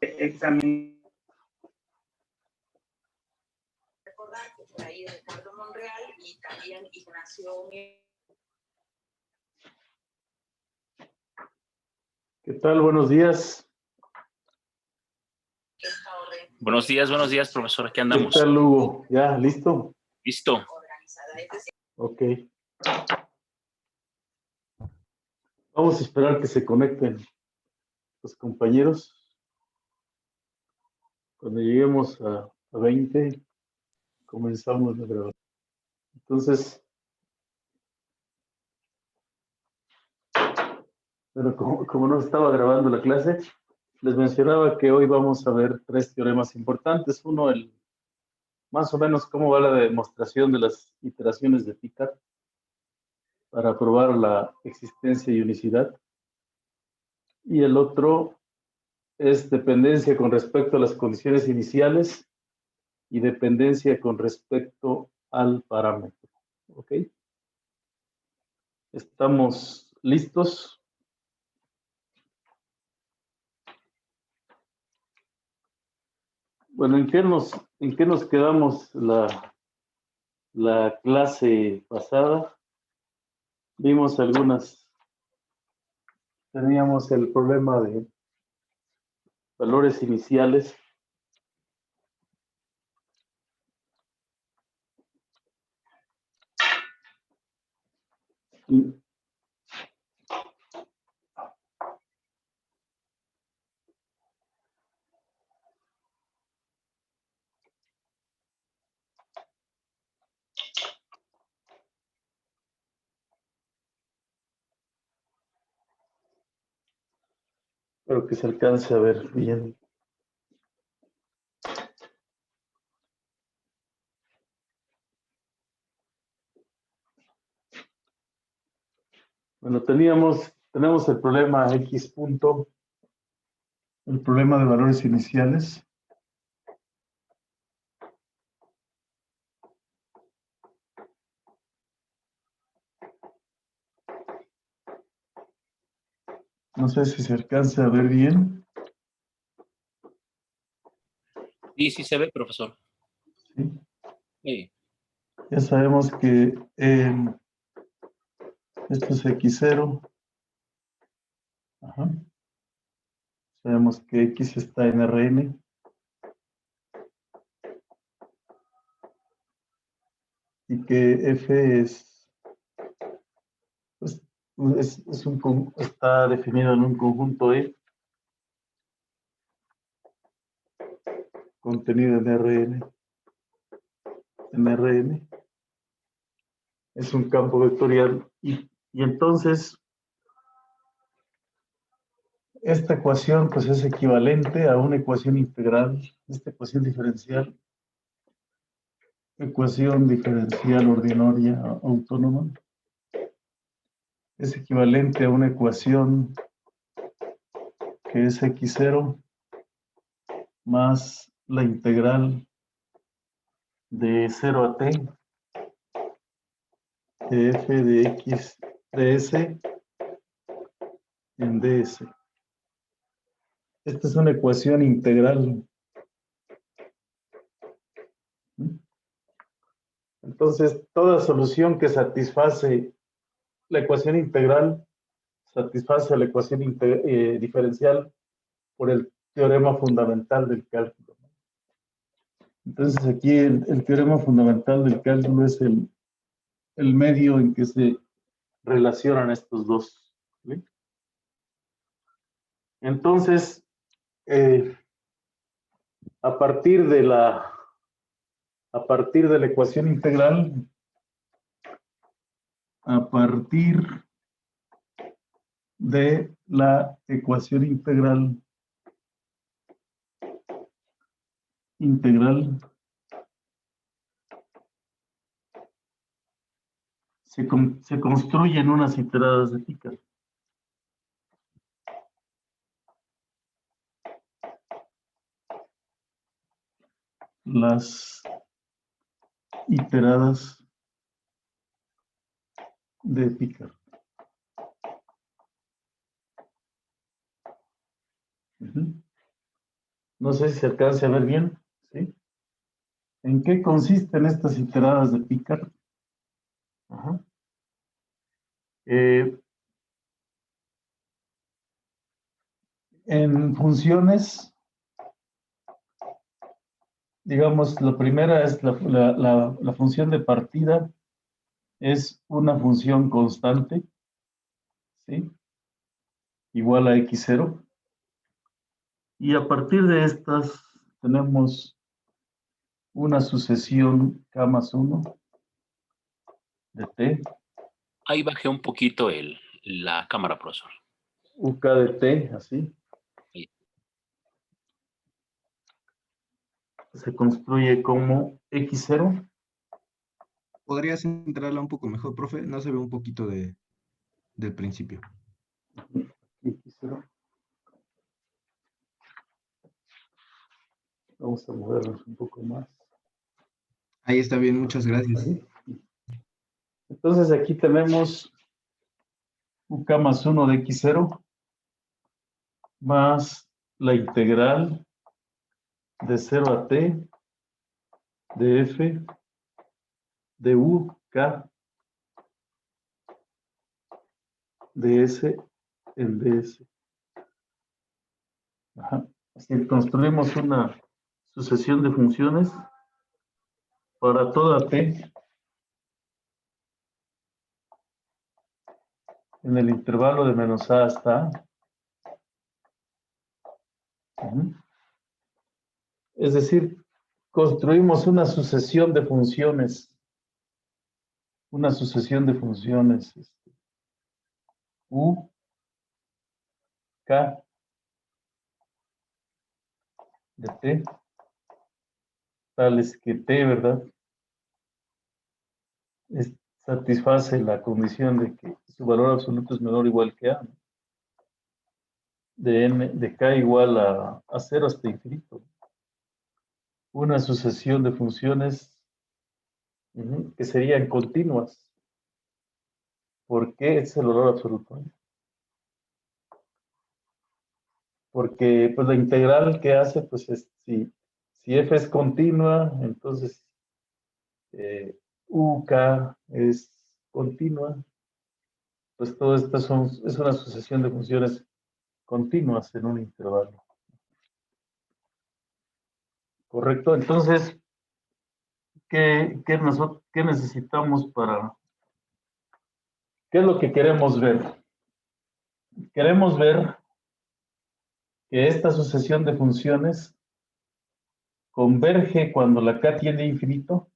examen. Recordar que por ahí Ricardo Monreal y también Ignacio. ¿Qué tal? Buenos días. Buenos días, profesor. Aquí andamos. ¿Qué tal, Hugo? ¿Ya listo? Listo. Ok. Vamos a esperar que se conecten los compañeros. Cuando lleguemos a 20, comenzamos la grabación. Entonces, pero como no estaba grabando la clase, les mencionaba que hoy vamos a ver 3 teoremas importantes. Uno, más o menos cómo va la demostración de las iteraciones de Picard para probar la existencia y unicidad. Y el otro es dependencia con respecto a las condiciones iniciales y dependencia con respecto al parámetro. ¿Ok? ¿Estamos listos? Bueno, ¿en qué nos quedamos la clase pasada? Vimos teníamos el problema de valores iniciales. Y espero que se alcance a ver bien. Bueno, tenemos el problema X punto, el problema de valores iniciales. No sé si se alcanza a ver bien. Sí se ve, profesor. ¿Sí? Sí. Ya sabemos que esto es X0. Ajá. Sabemos que X está en Rn. Y que F está definido en un conjunto E contenido en Rn. En Rn es un campo vectorial y entonces esta ecuación pues es equivalente a una ecuación integral, esta ecuación diferencial ordinaria autónoma, es equivalente a una ecuación que es X0 más la integral de 0 a t de f de x ds en ds. Esta es una ecuación integral. Entonces, toda solución que satisface la ecuación integral satisface a la ecuación diferencial por el teorema fundamental del cálculo. Entonces, aquí el teorema fundamental del cálculo es el medio en que se relacionan estos dos. ¿Sí? Entonces, a partir de la ecuación integral, a partir de la ecuación integral se construyen unas iteradas de Picard. Las iteradas de Picard. Ujú. No sé si se alcance a ver bien, ¿sí? ¿En qué consisten estas iteradas de Picard? Ajá. En funciones, digamos, la primera es la función de partida, es una función constante, ¿sí? Igual a x0. Y a partir de estas tenemos una sucesión k más 1 de t, Ahí bajé un poquito la cámara, profesor. uk de t, así. Ahí. Se construye como x0. ¿Podrías centrarla un poco mejor, profe? No se ve un poquito del principio. X0. Vamos a movernos un poco más. Ahí está bien, muchas gracias. Ahí. Entonces aquí tenemos uk más 1 de x0 más la integral de 0 a t de f de uk de s en ds. Ajá. Así construimos una sucesión de funciones para toda t en el intervalo de menos a hasta a. Ujú. Es decir, construimos una sucesión de funciones. Una sucesión de funciones u, k de t, tales que t, ¿verdad? Satisface la condición de que su valor absoluto es menor o igual que a, ¿no? De k igual a 0 hasta infinito. Una sucesión de funciones que serían continuas. ¿Por qué es el valor absoluto? Porque pues la integral que hace, pues es, si f es continua, entonces uk es continua, pues todo esto es una sucesión de funciones continuas en un intervalo. ¿Correcto? Entonces, ¿qué necesitamos para... ¿Qué es lo que queremos ver? Queremos ver que esta sucesión de funciones converge cuando la k tiende a infinito,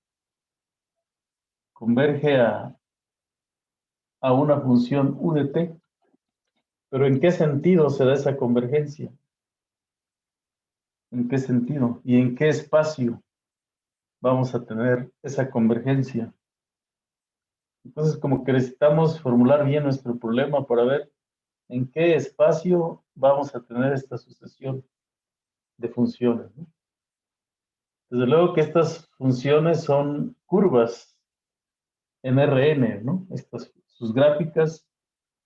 converge a una función u de t. Pero ¿en qué sentido se da esa convergencia? ¿En qué sentido? ¿Y en qué espacio vamos a tener esa convergencia? Entonces, como que necesitamos formular bien nuestro problema para ver en qué espacio vamos a tener esta sucesión de funciones, ¿no? Desde luego que estas funciones son curvas en Rn, ¿no? Sus gráficas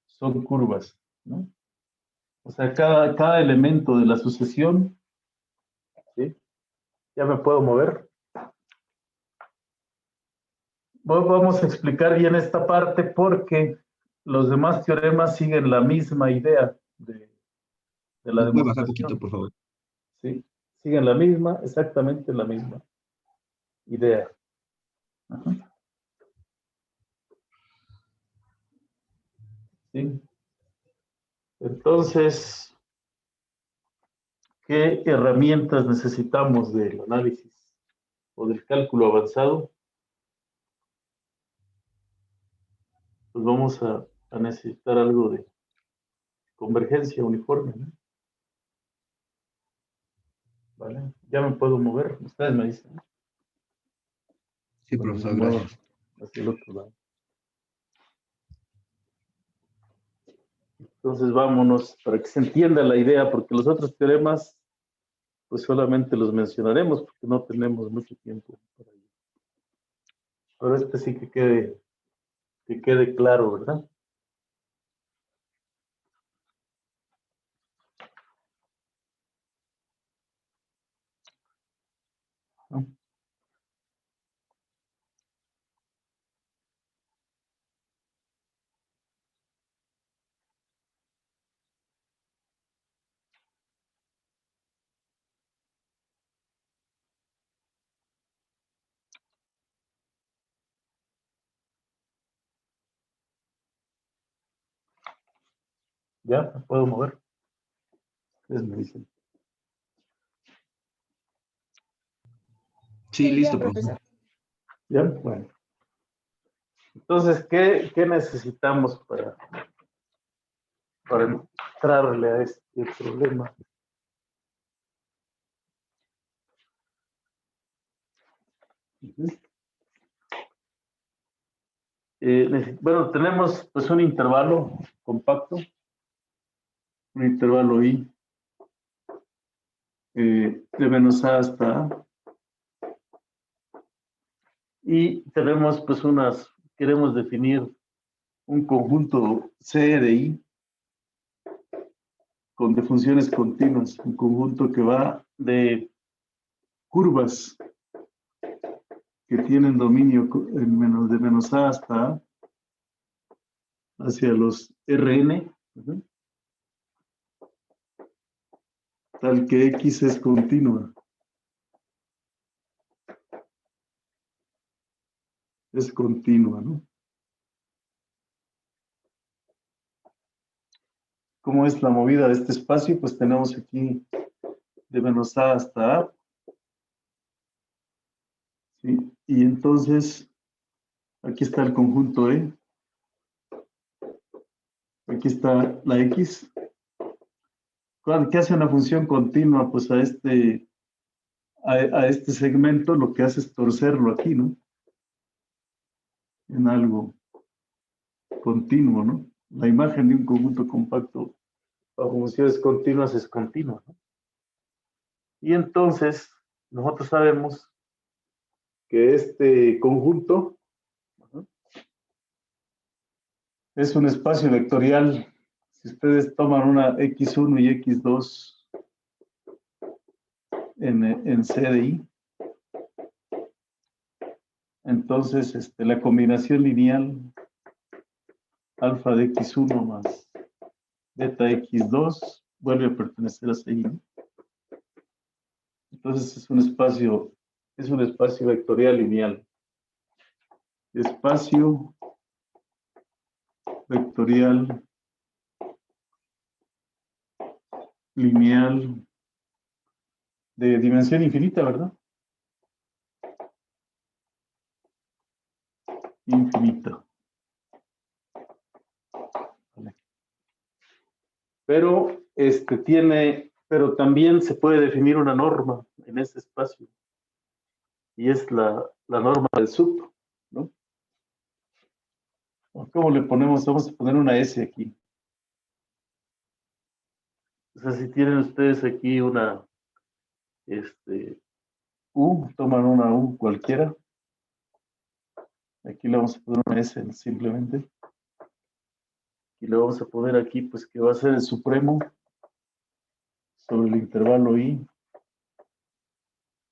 son curvas, ¿no? O sea, cada elemento de la sucesión, ¿sí? Ya me puedo mover. Vamos a explicar bien esta parte porque los demás teoremas siguen la misma idea de la ¿Me puede bajar un poquito, demostración. por favor? Sí, siguen la misma, exactamente la misma idea. Ajá. Sí. Entonces, ¿qué herramientas necesitamos del análisis o del cálculo avanzado? Pues vamos a necesitar algo de convergencia uniforme, ¿no? ¿Vale? Ya me puedo mover, ustedes me dicen, ¿no? Sí, Bueno, profesor, me muevo gracias. hacia el otro lado. Entonces vámonos para que se entienda la idea, porque los otros teoremas, pues solamente los mencionaremos porque no tenemos mucho tiempo para ello. Pero este sí que quede claro, ¿verdad? ¿no? ¿Ya? ¿Me puedo mover? Ustedes me dicen. Sí, Sí, listo, ya, profesor. profesor. ¿Ya? Bueno. Entonces, ¿qué necesitamos para entrarle a este problema? Bueno, tenemos pues un intervalo compacto, un intervalo I, de menos A hasta A, y tenemos pues queremos definir un conjunto C de I con de funciones continuas, un conjunto que va de curvas que tienen dominio de menos A hasta A, hacia los Rn, tal que X es continua. Es continua, ¿no? ¿Cómo es la movida de este espacio? Pues tenemos aquí de menos A hasta A. ¿Sí? Y entonces, aquí está el conjunto E. Aquí está la X. ¿Qué hace una función continua? Pues a este segmento lo que hace es torcerlo aquí, ¿no? En algo continuo, ¿no? La imagen de un conjunto compacto a funciones continuas es continua, ¿no? Y entonces, nosotros sabemos que este conjunto es un espacio vectorial. Si ustedes toman una X1 y X2 en C de I, entonces la combinación lineal alfa de X1 más beta X2 vuelve a pertenecer a C I, ¿no? Entonces es un espacio vectorial lineal. Espacio vectorial lineal de dimensión infinita, ¿verdad? Infinita. Vale. Pero pero también se puede definir una norma en este espacio. Y es la norma del sub, ¿no? ¿Cómo le ponemos? Vamos a poner una S aquí. O sea, si tienen ustedes aquí una U, toman una U cualquiera. Aquí le vamos a poner una S simplemente. Y le vamos a poner aquí, pues, que va a ser el supremo sobre el intervalo I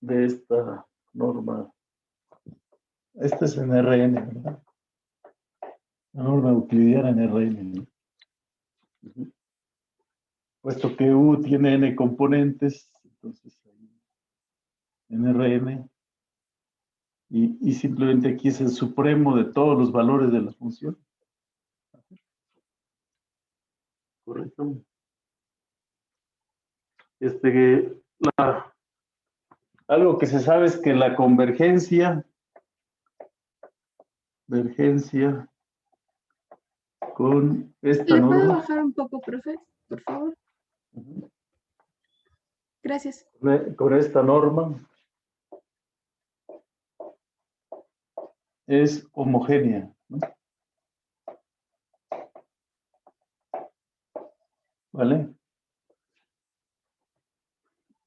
de esta norma. Esta es en Rn, ¿verdad? La norma euclidiana en Rn, ¿no? Puesto que U tiene n componentes, entonces ahí en Rn, y simplemente aquí es el supremo de todos los valores de la función. Correcto. Algo que se sabe es que la convergencia con esta ¿Le puedo norma. bajar un poco, profe? Por favor. Gracias. Con esta norma es homogénea, ¿no? ¿Vale?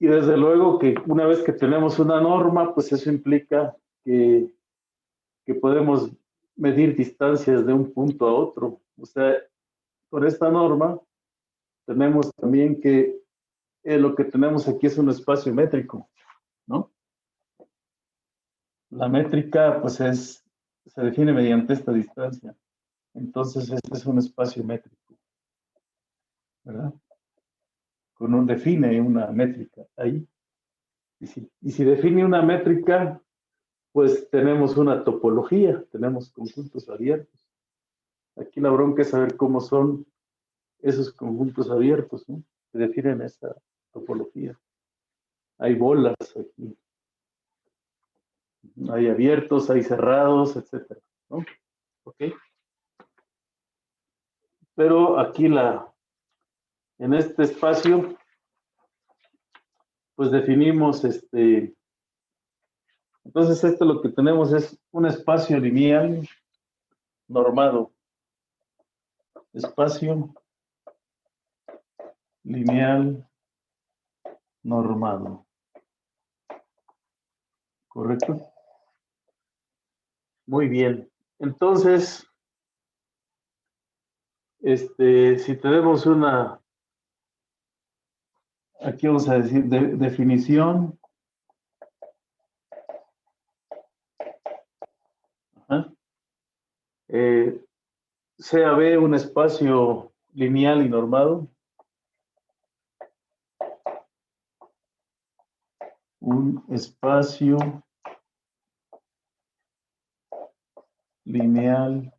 Y desde luego que una vez que tenemos una norma, pues eso implica que podemos medir distancias de un punto a otro. O sea, con esta norma tenemos también que lo que tenemos aquí es un espacio métrico, ¿no? La métrica, pues se define mediante esta distancia. Entonces, este es un espacio métrico, ¿verdad? Define una métrica ahí. Y si define una métrica, pues tenemos una topología, tenemos conjuntos abiertos. Aquí la bronca es saber cómo son esos conjuntos abiertos, ¿no? Que definen esa topología. Hay bolas aquí. Hay abiertos, hay cerrados, etcétera, ¿no? ¿Ok? Pero aquí en este espacio, pues definimos entonces esto lo que tenemos es un espacio lineal normado. Espacio lineal normado. ¿Correcto? Muy bien. Entonces, si tenemos aquí vamos a decir definición. Ajá. Sea B un espacio lineal y normado. Un espacio lineal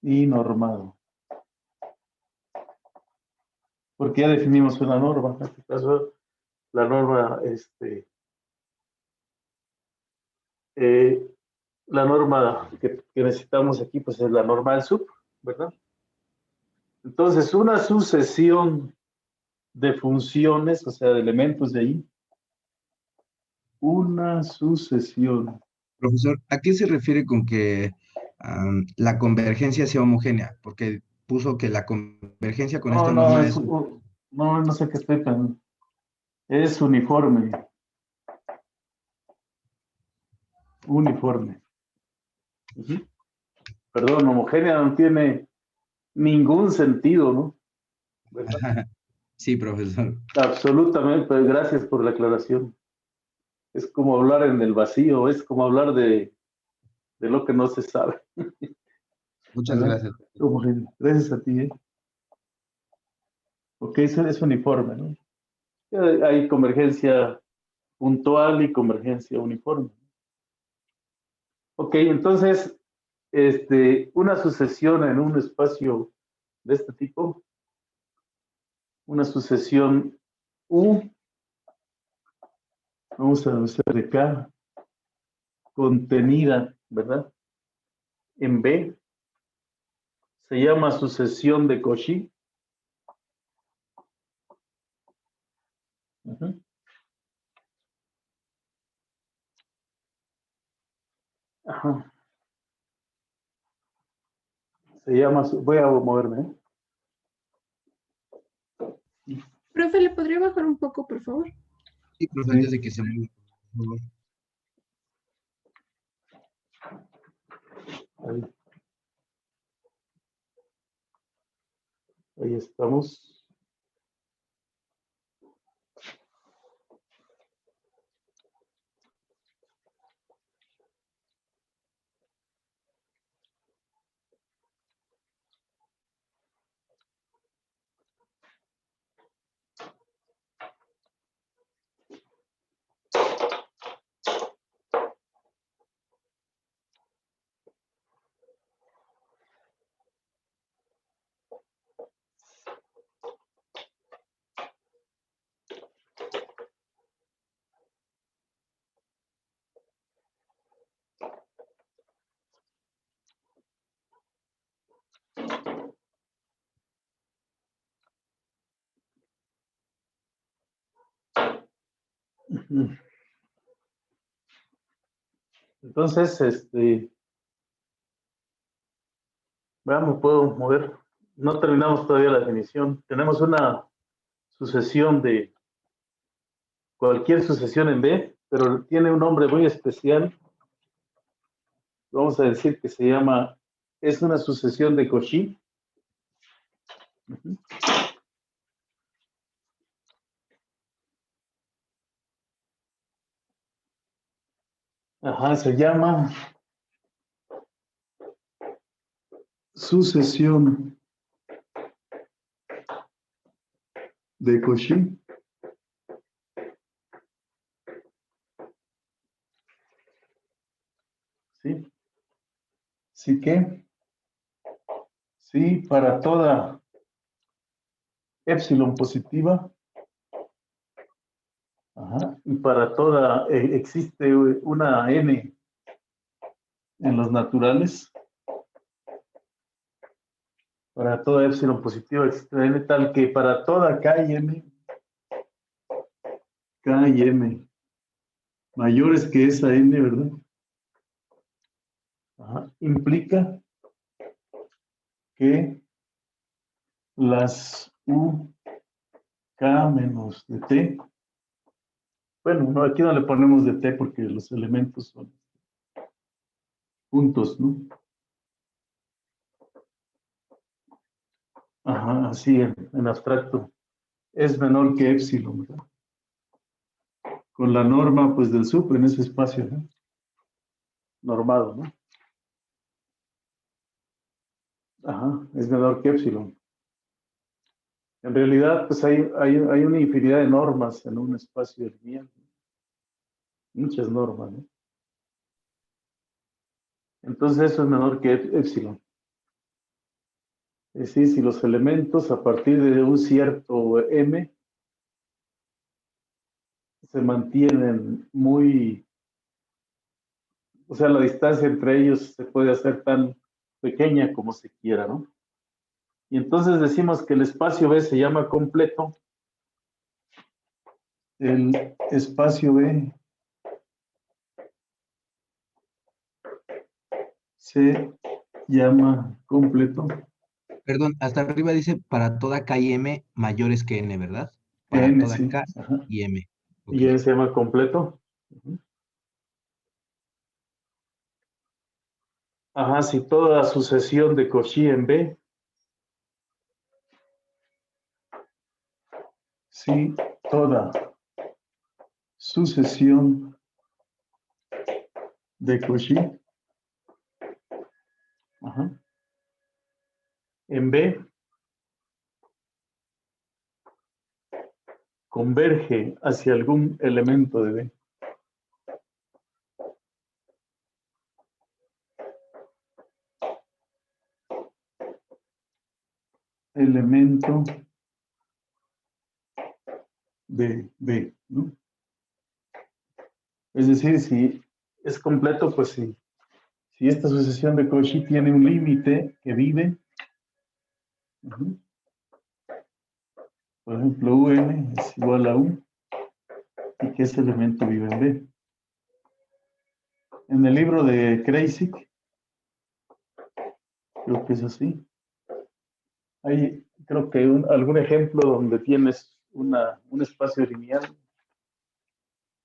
y normado. Porque ya definimos una norma. En este caso, la norma, la norma que necesitamos aquí, pues es la normal sub, ¿verdad? Entonces, una sucesión de funciones, o sea, de elementos de ahí, una sucesión. Profesor, ¿a qué se refiere con que la convergencia sea homogénea? Porque puso que la convergencia con esta No, norma es... no sé qué estoy pensando. Es uniforme. Uniforme. Ujú. Perdón, homogénea no tiene ningún sentido, ¿no? ¿Verdad? Sí, profesor. Absolutamente, pues, gracias por la aclaración. Es como hablar en el vacío, es como hablar de lo que no se sabe. Muchas ¿Verdad? gracias. Homogéneo. Gracias a ti, ¿eh? Ok, eso es uniforme, ¿no? Hay convergencia puntual y convergencia uniforme. Ok, entonces, una sucesión en un espacio de este tipo, una sucesión U, vamos a hacer de K, contenida, ¿verdad? En B, se llama sucesión de Cauchy. Uh-huh. Ajá. Se llama, voy a moverme, ¿eh? Profe, ¿le podría bajar un poco, por favor? Sí, profe, antes de que se mueva, por favor. Ahí. Ahí estamos. Entonces, veamos, puedo mover. No terminamos todavía la definición. Tenemos una sucesión de cualquier sucesión en B, pero tiene un nombre muy especial. Vamos a decir que se llama, es una sucesión de Cauchy. Uh-huh. Ajá, se llama sucesión de Cauchy. ¿Sí? ¿Sí qué? Sí, para toda epsilon positiva. Ajá, y para toda, existe una n en los naturales. Para toda epsilon positiva existe una n tal que para toda k y m mayores que esa n, ¿verdad? Ajá, implica que las u k menos de t, bueno, no, aquí no le ponemos de t porque los elementos son puntos, ¿no? Ajá, así en abstracto. Es menor que epsilon, ¿verdad? Con la norma, pues, del sup en ese espacio, ¿no? Normado, ¿no? Ajá, es menor que epsilon. En realidad, pues hay una infinidad de normas en un espacio lineal. Muchas normas, ¿no? Entonces eso es menor que epsilon. Es decir, si los elementos a partir de un cierto m se mantienen muy, o sea, la distancia entre ellos se puede hacer tan pequeña como se quiera, ¿no? Y entonces decimos que el espacio B se llama completo. El espacio B se llama completo. Perdón, hasta arriba dice para toda K y M mayores que N, ¿verdad? Para N, toda sí. K Ajá. y M. Ok. Y N se llama completo. Ajá, si toda sucesión de Cauchy en B, si toda sucesión de Cauchy, ajá, en B converge hacia algún elemento de B. Elemento de B, ¿no? Es decir, si es completo, pues sí. Si esta sucesión de Cauchy tiene un límite que vive, uh-huh, por ejemplo, UN es igual a U, y que ese elemento vive en B. En el libro de Kreyszig, creo que es así. Hay, creo que algún ejemplo donde tienes un espacio lineal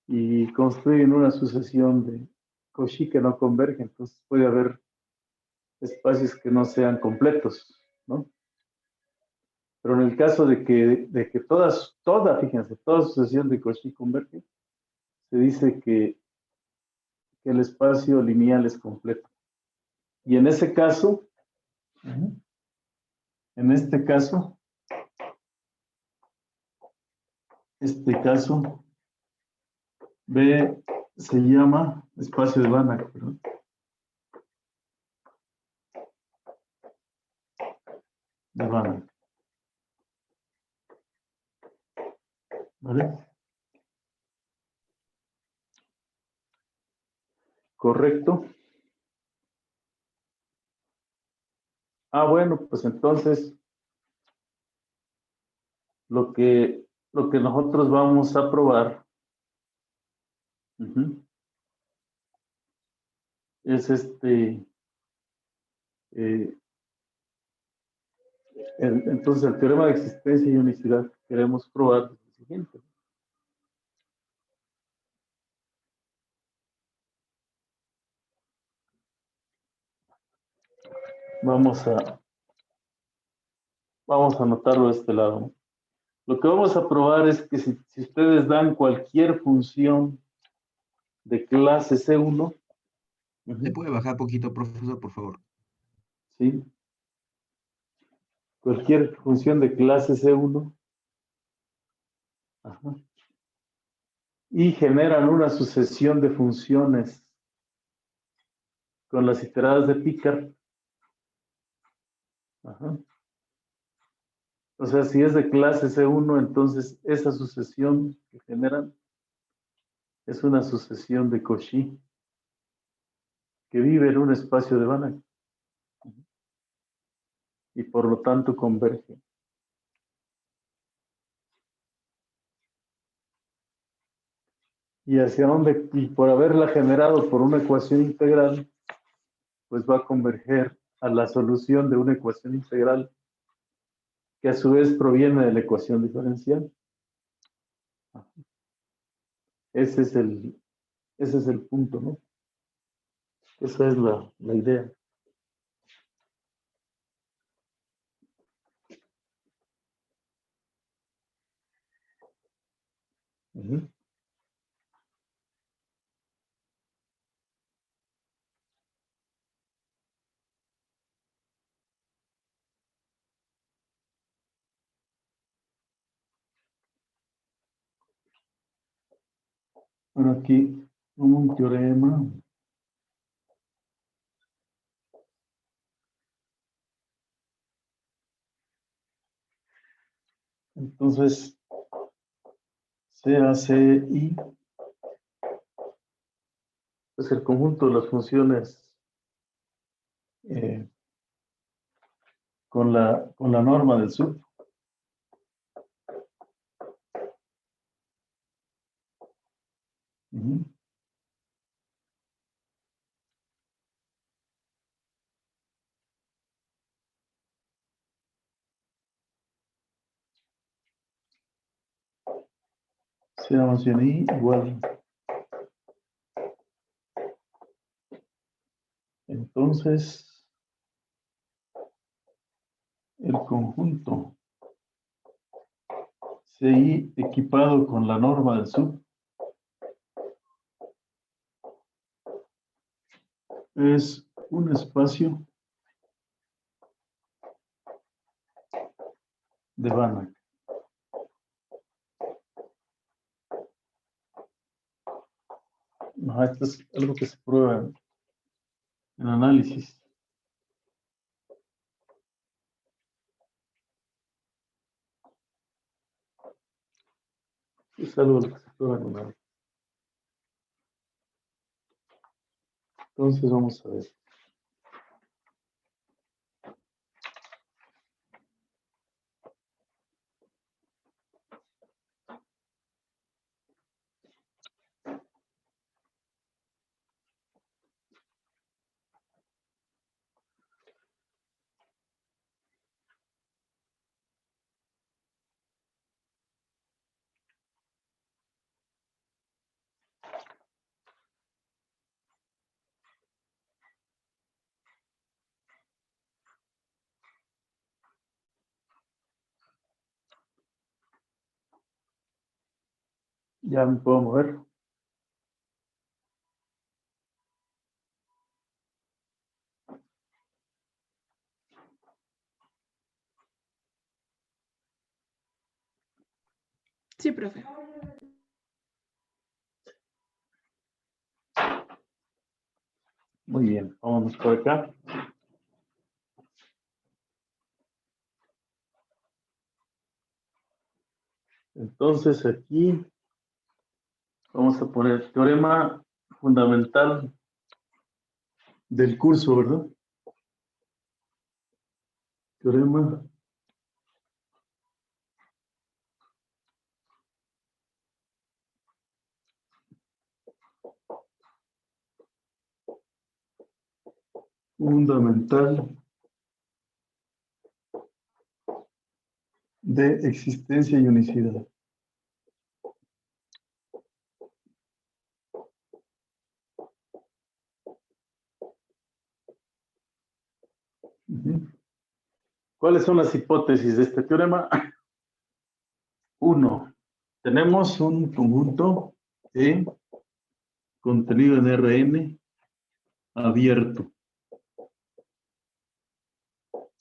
y construyen una sucesión de Cauchy que no converge, entonces puede haber espacios que no sean completos, ¿no? Pero en el caso de que fíjense, toda sucesión de Cauchy converge, se dice que el espacio lineal es completo. Y en ese caso, en este caso B se llama espacio de Banach, ¿no? De Banach. ¿Vale? Correcto. Ah, bueno, pues entonces lo que nosotros vamos a probar es entonces el teorema de existencia y unicidad que queremos probar es el siguiente. Vamos a anotarlo de este lado. Lo que vamos a probar es que si ustedes dan cualquier función de clase C1. ¿Le puede bajar poquito, profesor, por favor? ¿Sí? Cualquier función de clase C1. Ajá. Y generan una sucesión de funciones con las iteradas de Picard. Ajá. O sea, si es de clase C1, entonces esa sucesión que generan es una sucesión de Cauchy que vive en un espacio de Banach y por lo tanto converge. Y hacia dónde, y por haberla generado por una ecuación integral, pues va a converger a la solución de una ecuación integral que a su vez proviene de la ecuación diferencial. Ese es el punto, ¿no? Esa es la idea. Uh-huh. Bueno, aquí un teorema. Entonces, CACI es el conjunto de las funciones con la norma del sub. Uh-huh. CACI igual. Entonces, el conjunto CI equipado con la norma del sub es un espacio de Banach. No, esto es algo que se prueba en análisis. Es algo que se prueba en análisis. Entonces vamos a ver. Ya me puedo mover. Sí, profe. Muy bien, vámonos por acá. Entonces aquí vamos a poner teorema fundamental del curso, ¿verdad? Teorema fundamental de existencia y unicidad. Uh-huh. ¿Cuáles son las hipótesis de este teorema? 1. Tenemos un conjunto E contenido en Rn abierto.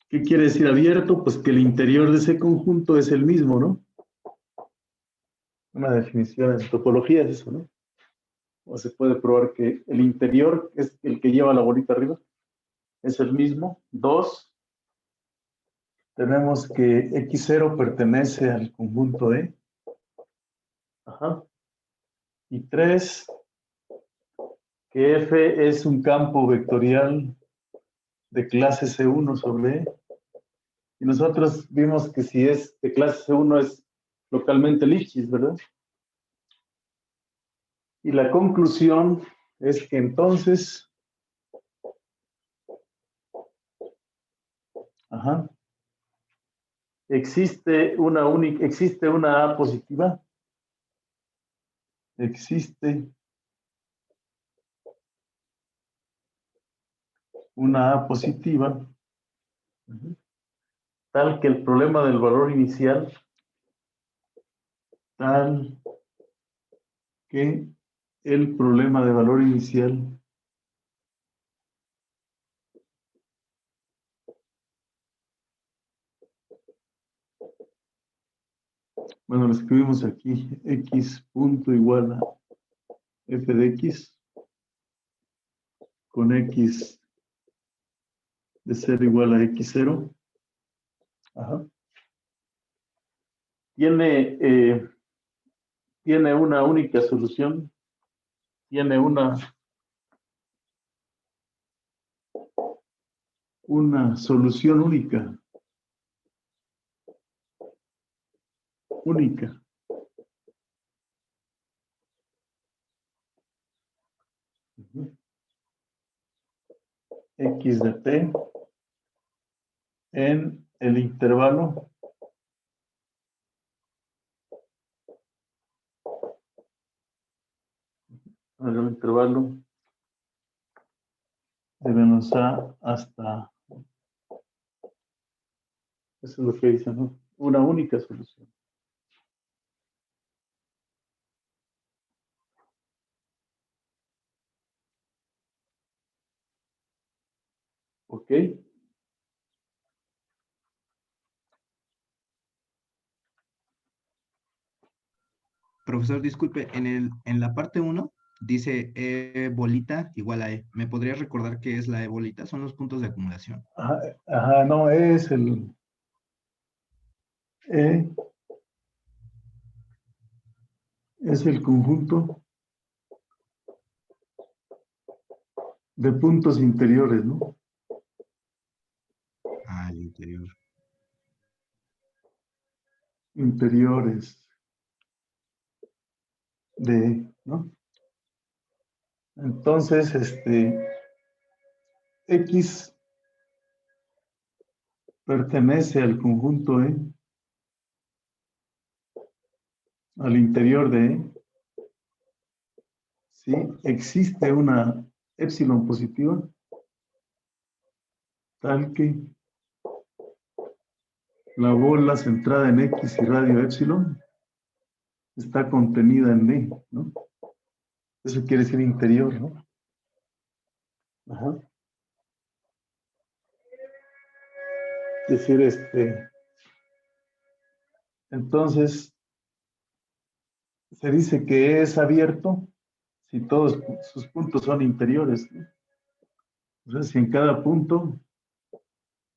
¿Qué quiere decir abierto? Pues que el interior de ese conjunto es el mismo, ¿no? Una definición en topología es eso, ¿no? O se puede probar que el interior, que es el que lleva la bolita arriba, es el mismo. 2, tenemos que X0 pertenece al conjunto E. Ajá. Y 3, que F es un campo vectorial de clase C1 sobre E. Y nosotros vimos que si es de clase C1 es localmente Lipschitz, ¿verdad? Y la conclusión es que entonces, existe una A positiva, existe una A positiva, tal que el problema del valor inicial, tal que el problema de valor inicial bueno, lo escribimos aquí, x punto igual a f de x con x de 0 igual a x0. Ajá. Tiene una única solución, tiene una solución única. X de t en el intervalo de menos a hasta, eso es lo que dice, ¿no? Una única solución. ¿Ok? Profesor, disculpe, en la parte 1 dice E bolita igual a E. ¿Me podría recordar qué es la E bolita? Son los puntos de acumulación. Ajá, no, es el E es el conjunto de puntos interiores, ¿no? Al interior. Interiores de, ¿no? Entonces, X pertenece al conjunto E, al interior de E. ¿Sí? Existe una épsilon positiva, tal que la bola centrada en X y radio épsilon está contenida en D, ¿no? Eso quiere decir interior, ¿no? Ajá. Es decir, entonces, se dice que es abierto si todos sus puntos son interiores, ¿no? O sea, si en cada punto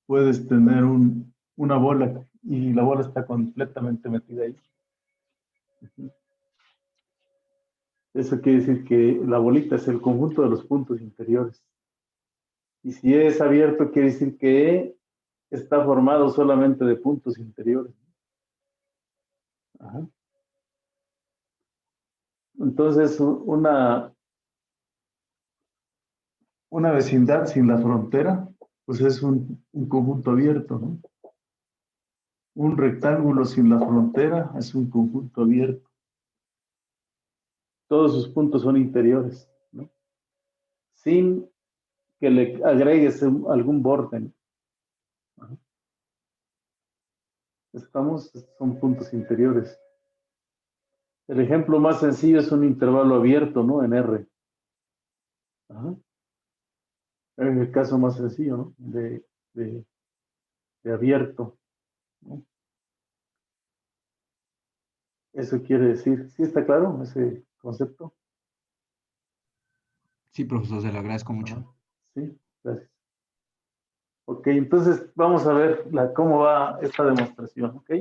puedes tener una bola y la bola está completamente metida ahí. Eso quiere decir que la bolita es el conjunto de los puntos interiores. Y si es abierto, quiere decir que está formado solamente de puntos interiores. Ajá. Entonces, una vecindad sin la frontera, pues es un conjunto abierto, ¿no? Un rectángulo sin la frontera es un conjunto abierto. Todos sus puntos son interiores, ¿no? Sin que le agregues algún borde. Ajá. Son puntos interiores. El ejemplo más sencillo es un intervalo abierto, ¿no? En R. Ajá. Es el caso más sencillo, ¿no? De abierto, ¿no? Eso quiere decir, ¿sí está claro ese concepto? Sí, profesor, se lo agradezco mucho. Ajá. Sí, gracias. Ok, entonces vamos a ver cómo va esta demostración, ¿ok?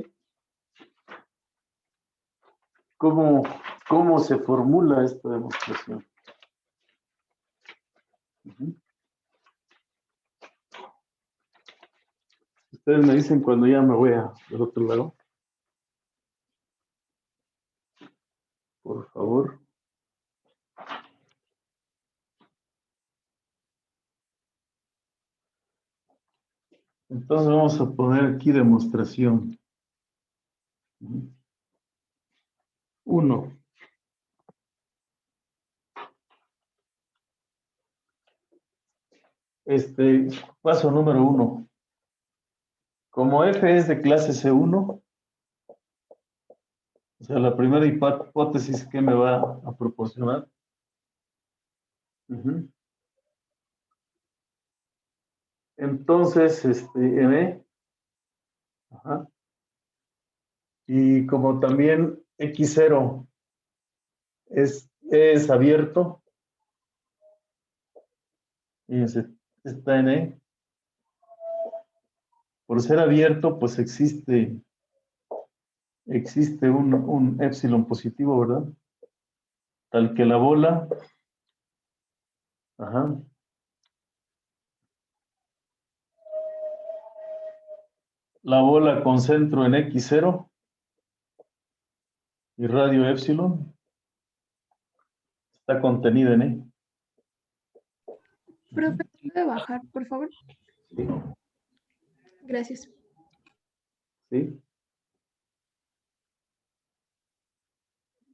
¿Cómo se formula esta demostración? Ujú. Ustedes me dicen cuando ya me voy del otro lado, por favor. Entonces vamos a poner aquí demostración. 1. Paso número 1. Como f es de clase C1, o sea, la primera hipótesis que me va a proporcionar. Ujú. Entonces, M, ajá. Y como también X0 es abierto, fíjense, está en E. Por ser abierto, pues existe un épsilon positivo, ¿verdad? Tal que la bola, ajá, la bola con centro en X0 y radio épsilon está contenida en E. Profe, ¿puede bajar, por favor? Sí, Gracias. sí.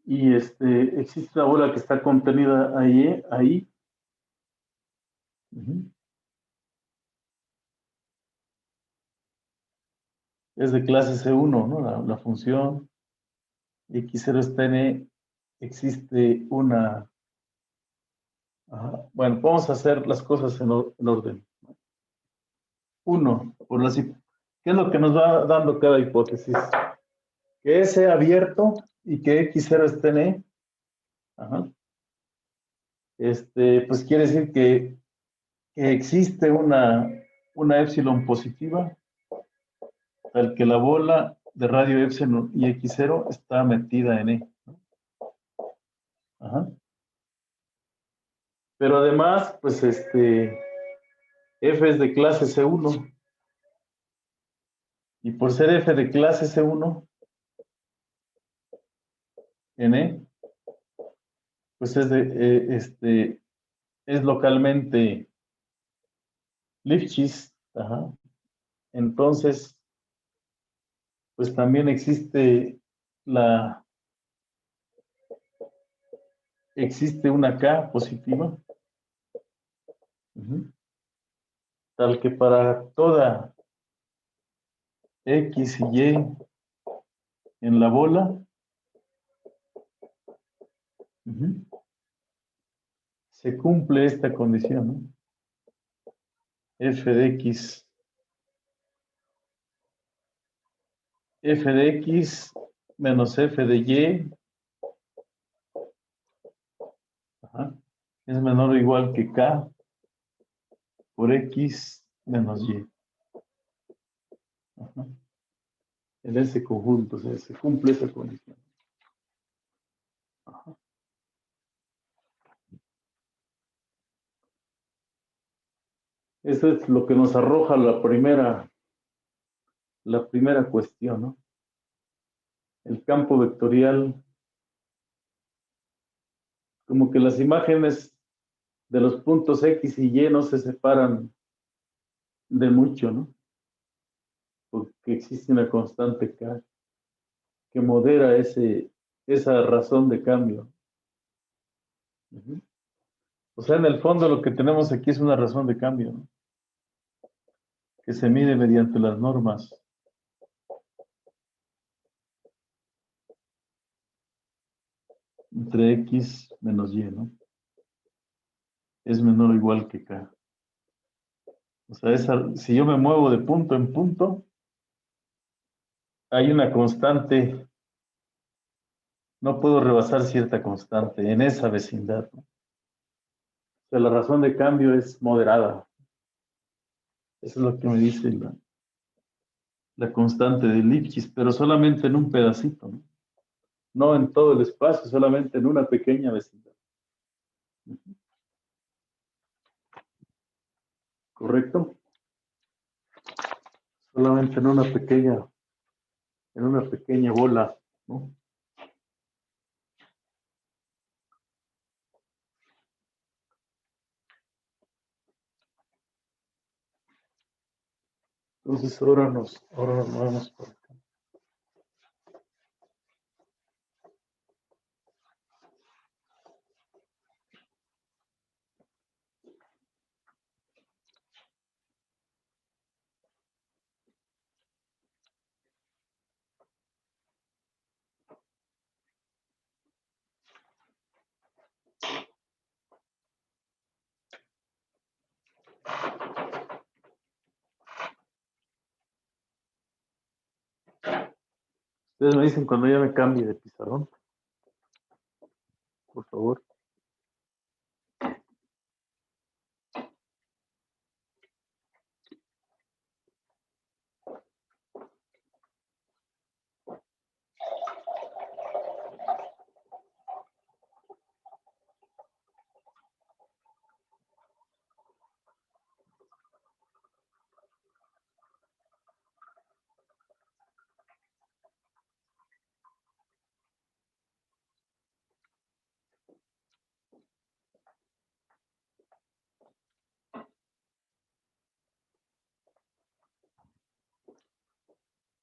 Y existe una bola que está contenida ahí. Ujú. Es de clase C1, ¿no? La función X0 está en E, existe una... Ajá. Bueno, vamos a hacer las cosas en orden. 1, ¿qué es lo que nos va dando cada hipótesis? Que es E abierto y que X0 esté en E. Ajá. Pues quiere decir que existe una épsilon positiva, tal que la bola de radio epsilon y X0 está metida en E. Ajá. Pero además, pues F es de clase C1 y por ser F de clase C1 en E, pues es localmente Lifshitz. Ajá. Entonces, pues también existe una K positiva. Ujú. Tal que para toda X y Y en la bola, ujú, se cumple esta condición, ¿no? F de X menos F de Y, ajá, es menor o igual que K por X menos Y. Ajá. En ese conjunto, o sea, se cumple esa condición. Ajá. Eso es lo que nos arroja la primera cuestión, ¿no? El campo vectorial, como que las imágenes de los puntos X y Y no se separan de mucho, ¿no? Porque existe una constante K que modera esa razón de cambio. Ujú. O sea, en el fondo lo que tenemos aquí es una razón de cambio, ¿no? Que se mide mediante las normas. Entre X menos Y, ¿no? es menor o igual que K. O sea, si yo me muevo de punto en punto, hay una constante, no puedo rebasar cierta constante en esa vecindad, ¿no? O sea, la razón de cambio es moderada. Eso es lo que me dice la constante de Lipschitz, pero solamente en un pedacito, ¿no? No en todo el espacio, solamente en una pequeña vecindad. ¿Correcto? Solamente en una pequeña bola, ¿no? Entonces ahora nos movemos por acá. Ustedes me dicen cuando ya me cambie de pizarrón, por favor.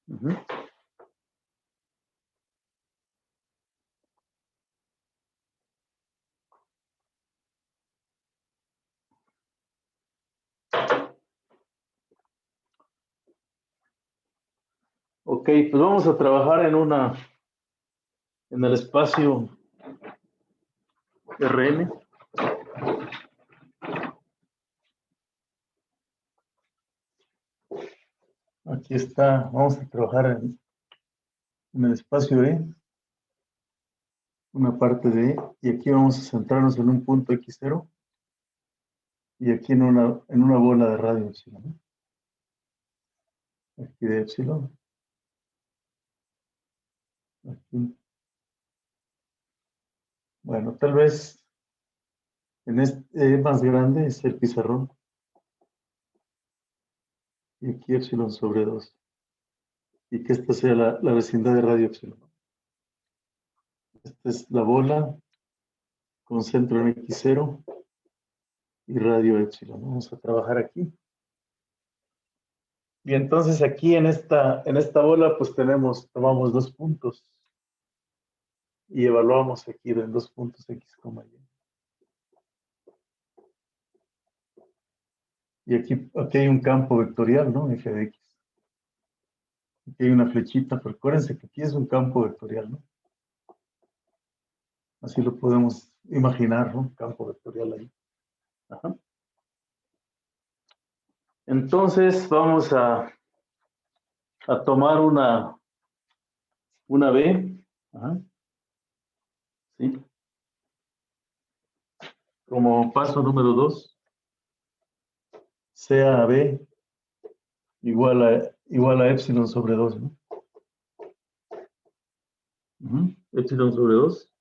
Ujú. Ok, pues vamos a trabajar en el espacio Rn. Aquí está, vamos a trabajar en el espacio E, una parte de E, y aquí vamos a centrarnos en un punto X0 y aquí en una bola de radio epsilon, ¿no? Aquí de epsilon. Aquí. Bueno, tal vez en este más grande es el pizarrón. Y aquí epsilon sobre 2. Y que esta sea la vecindad de radio epsilon. Esta es la bola con centro en X0 y radio epsilon. Vamos a trabajar aquí. Y entonces aquí en esta bola pues tomamos 2 puntos y evaluamos aquí en 2 puntos X, Y. Y aquí hay un campo vectorial, ¿no? F de X. Aquí hay una flechita, pero acuérdense que aquí es un campo vectorial, ¿no? Así lo podemos imaginar, ¿no? Campo vectorial ahí. Ajá. Entonces vamos a tomar una B. Ajá. ¿Sí? Como paso número 2. Sea B igual a epsilon sobre 2, ¿no? Epsilon sobre 2.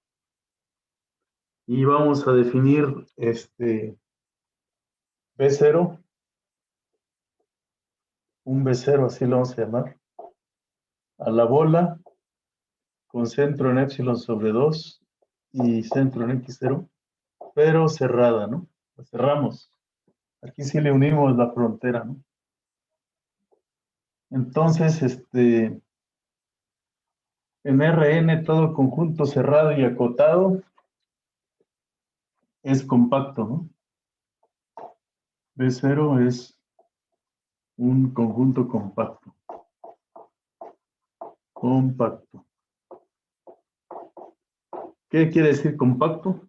Y vamos a definir B0, un B0, así lo vamos a llamar, a la bola con centro en epsilon sobre 2 y centro en X0, pero cerrada, ¿no? La cerramos. Aquí sí le unimos la frontera, ¿no? Entonces, en Rn todo conjunto cerrado y acotado es compacto, ¿no? B0 es un conjunto compacto. Compacto. ¿Qué quiere decir compacto?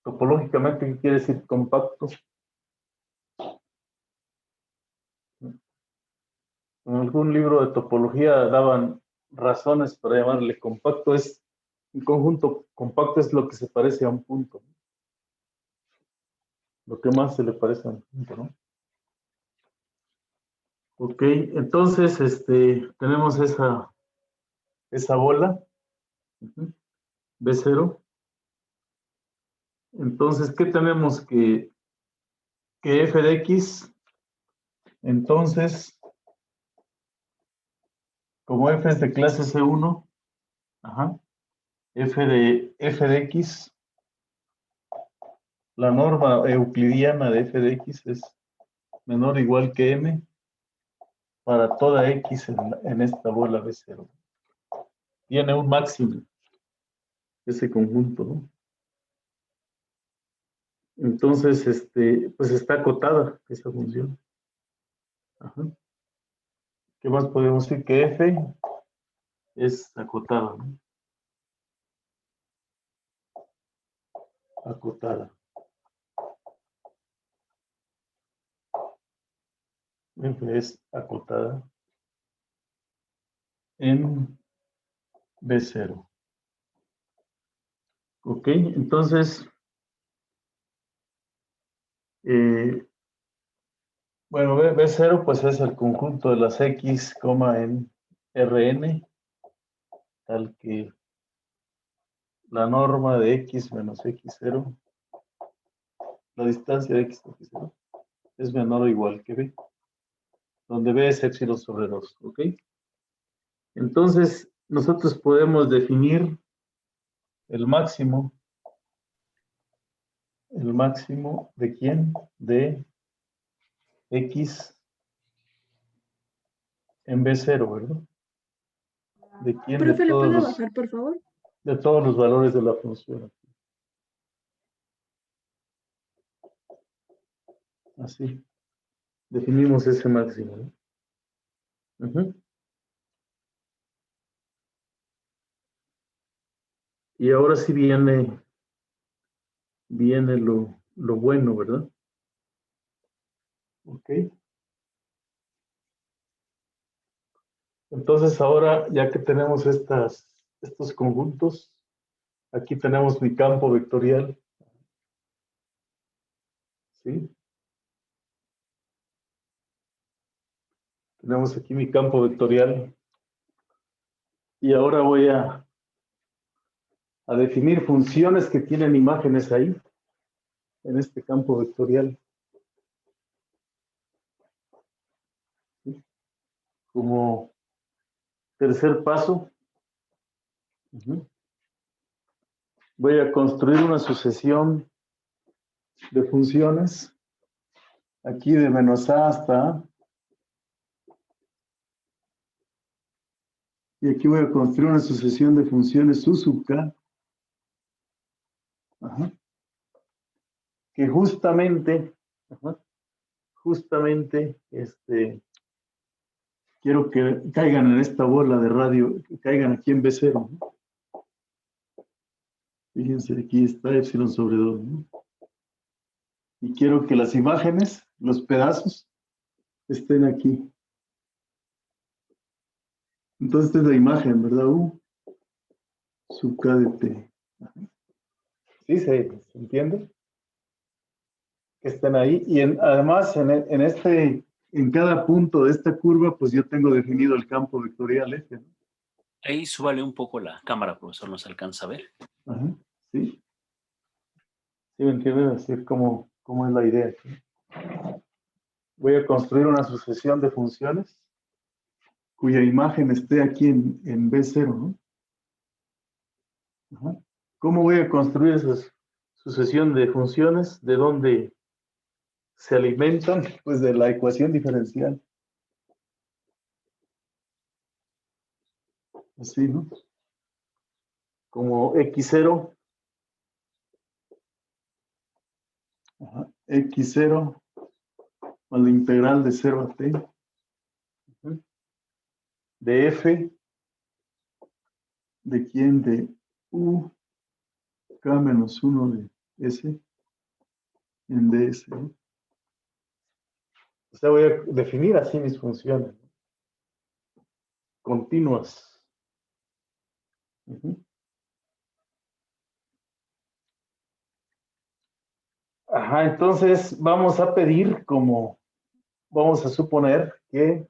Topológicamente, ¿qué quiere decir compacto? En algún libro de topología daban razones para llamarle compacto. Es un conjunto compacto, es lo que se parece a un punto. Lo que más se le parece a un punto, ¿no? Ok, entonces tenemos esa bola, B0. Entonces, ¿qué tenemos? Que f de x, entonces, como f es de clase C1, f de x, la norma euclidiana de f de x es menor o igual que m para toda x en esta bola B0. Tiene un máximo ese conjunto, ¿no? Entonces, pues está acotada esa función. Ajá. ¿Qué más podemos decir? Que f es acotada, ¿no? Acotada. F es acotada en B0. Ok, entonces, bueno, B0 pues es el conjunto de las X, en Rn, tal que la norma de X menos X0, la distancia de X de X0, es menor o igual que B, donde B es epsilon sobre 2, ¿ok? Entonces, nosotros podemos definir el máximo de quién? De X en B0, ¿verdad? ¿De quién? Profe, ¿le puede bajar, por favor? De todos los valores de la función. Así. Definimos ese máximo, ¿no? Y ahora sí viene lo bueno, ¿verdad? Ok. Entonces ahora, ya que tenemos estos conjuntos, aquí tenemos mi campo vectorial. ¿Sí? Tenemos aquí mi campo vectorial. Y ahora voy a definir funciones que tienen imágenes ahí, en este campo vectorial. ¿Sí? Como tercer paso, voy a construir una sucesión de funciones, aquí de menos a hasta a, y aquí voy a construir una sucesión de funciones U sub k, que justamente, quiero que caigan en esta bola de radio, que caigan aquí en B0. ¿No? Fíjense, aquí está epsilon sobre 2, ¿no? Y quiero que las imágenes, los pedazos, estén aquí. Entonces esta es la imagen, ¿verdad? U sub k de t. ¿Sí se entiende? Que estén ahí. Y además, en cada punto de esta curva, pues yo tengo definido el campo vectorial F, ¿no? Ahí súbale un poco la cámara, profesor, no se alcanza a ver. Ajá, sí. Sí, me entienden decir cómo es la idea aquí. Voy a construir una sucesión de funciones cuya imagen esté aquí en B0, ¿no? Ajá. ¿Cómo voy a construir esa sucesión de funciones? ¿De dónde se alimentan? Pues de la ecuación diferencial. Así, ¿no? Como X0, X0 a la integral de 0 a t de f, ¿de quién? De u k menos 1 de S en DS, ¿no? O sea, voy a definir así mis funciones, ¿no? Continuas. Ajá, entonces vamos a pedir como, vamos a suponer que,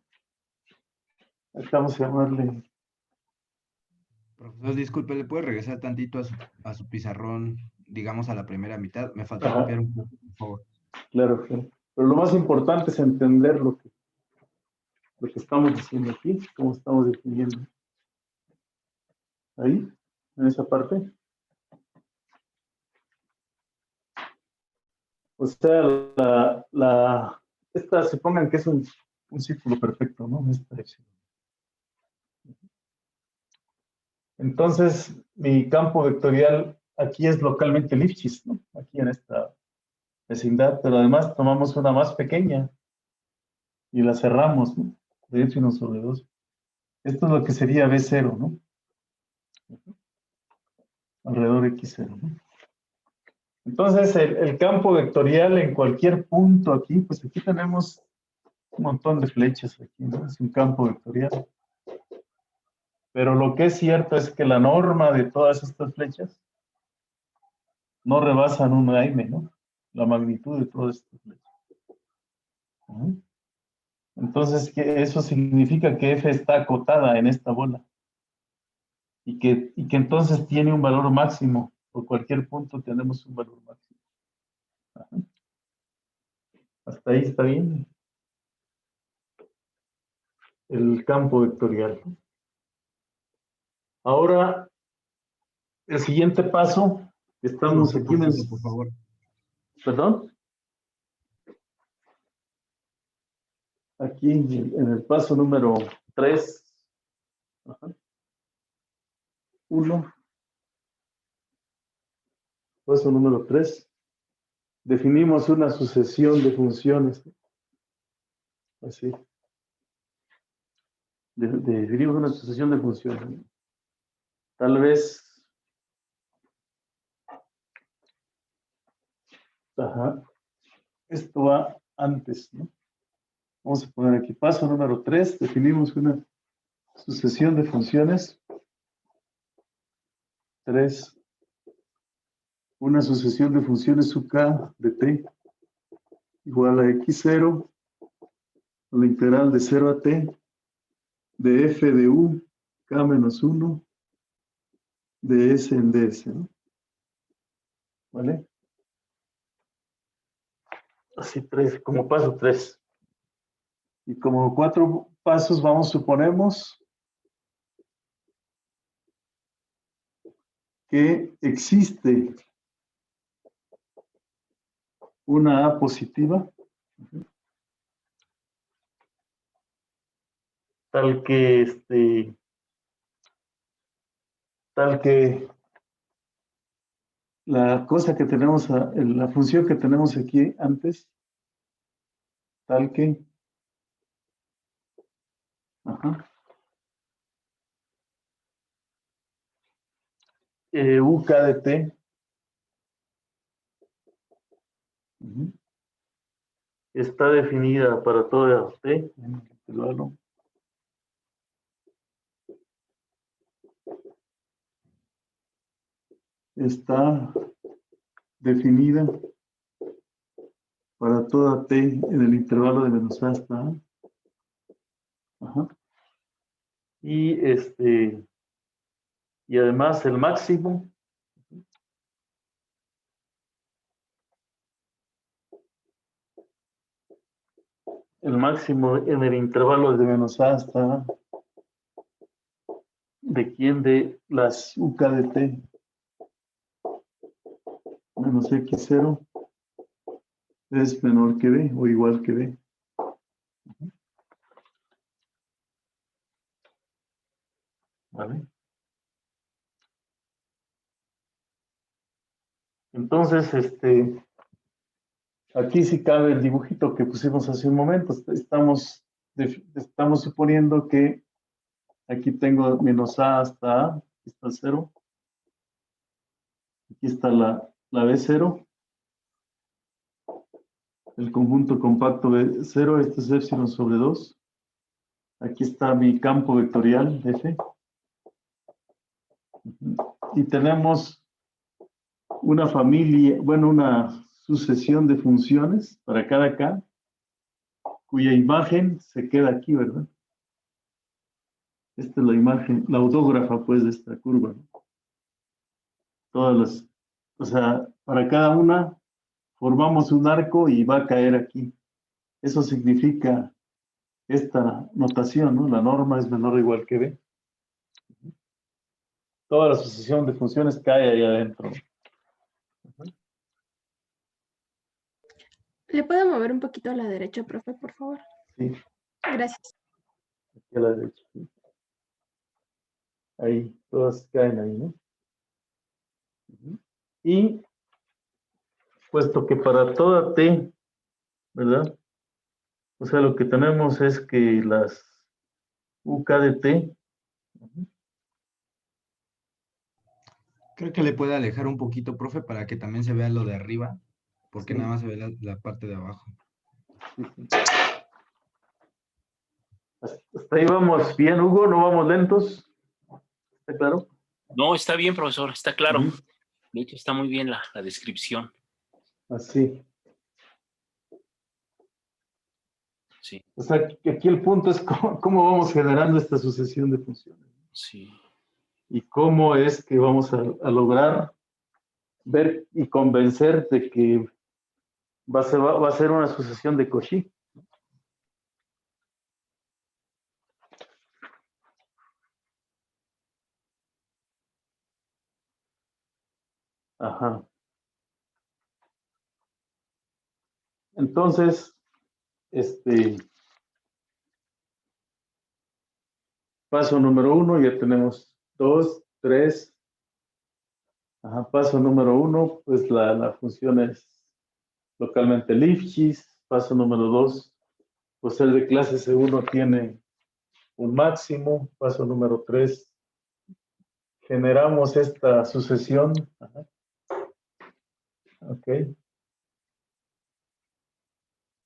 vamos a llamarle, Profesor, disculpe, ¿le puede regresar tantito a su pizarrón, digamos, a la primera mitad? Me faltó ajá, copiar un poco, por favor. claro, claro. Pero lo más importante es entender lo que estamos diciendo aquí, cómo estamos definiendo. Ahí, en esa parte. O sea, esta, supongan que es un círculo perfecto, ¿no? Esta dirección. Entonces, mi campo vectorial aquí es localmente Lipschitz, ¿no? Aquí en esta vecindad, pero además tomamos una más pequeña y la cerramos, ¿no? De hecho, 1 sobre 2. Esto es lo que sería B0, ¿no? Alrededor de X0, ¿no? Entonces, el campo vectorial en cualquier punto aquí, pues aquí tenemos un montón de flechas aquí, ¿no? Es un campo vectorial. Pero lo que es cierto es que la norma de todas estas flechas no rebasan 1m, ¿no? La magnitud de todas estas flechas. Entonces, eso significa que F está acotada en esta bola. Y que entonces tiene un valor máximo. Por cualquier punto tenemos un valor máximo. Ajá. Hasta ahí está bien. El campo vectorial. Ahora, el siguiente paso, estamos aquí en el... Por favor. ¿Perdón? Aquí en el paso número 3. 1. Paso número 3. Definimos una sucesión de funciones. Así. Definimos una sucesión de funciones. Tal vez. Ajá. Esto va antes, ¿no? Vamos a poner aquí paso número 3. Definimos una sucesión de funciones. 3. Una sucesión de funciones UK de t igual a x0, a la integral de 0 a t, de f de u, k menos 1, de s en ds, ¿no? ¿Vale? Así 3, como paso 3. Y como 4 pasos, suponemos que existe una A positiva, tal que la cosa que tenemos, la función que tenemos aquí antes, tal que, ajá, UK de t, está definida para toda t, está definida para toda t en el intervalo de menos a hasta a. Ajá. Y además el máximo en el intervalo de menos a hasta a, de quién, de las UK de t menos x0 es menor que b o igual que b. ¿Vale? Entonces, aquí sí cabe el dibujito que pusimos hace un momento. Estamos suponiendo que aquí tengo menos a hasta a, aquí está 0. Aquí está la la B0, el conjunto compacto B0, este es epsilon sobre 2. Aquí está mi campo vectorial, F. Y tenemos una familia, bueno, una sucesión de funciones para cada K, cuya imagen se queda aquí, ¿verdad? Esta es la imagen, la autógrafa, pues, de esta curva, ¿no? Todas las, o sea, para cada una formamos un arco y va a caer aquí. Eso significa esta notación, ¿no? La norma es menor o igual que B. Toda la sucesión de funciones cae ahí adentro. ¿Le puedo mover un poquito a la derecha, profe, por favor? Sí, Gracias. aquí a la derecha. ¿Sí? Ahí, todas caen ahí, ¿no? Y puesto que para toda T, ¿verdad? O sea, lo que tenemos es que las UK de T, Creo que le puede alejar un poquito, profe, para que también se vea lo de arriba, porque sí, nada más se ve la parte de abajo. hasta ahí vamos bien, Hugo, no vamos lentos. ¿Está claro? No, está bien, profesor, está claro. Ujú. De hecho, está muy bien la descripción. Así. Sí, O sea, que aquí el punto es cómo vamos generando esta sucesión de funciones sí. y cómo es que vamos a lograr ver y convencer de que va a ser una sucesión de Cauchy. Ajá. Entonces, paso número 1, ya tenemos 2, 3. Ajá, paso número 1, pues la función es localmente Lifshitz. Paso número 2, pues el de clase C1 tiene un máximo. Paso número 3, generamos esta sucesión. Ajá. Ok.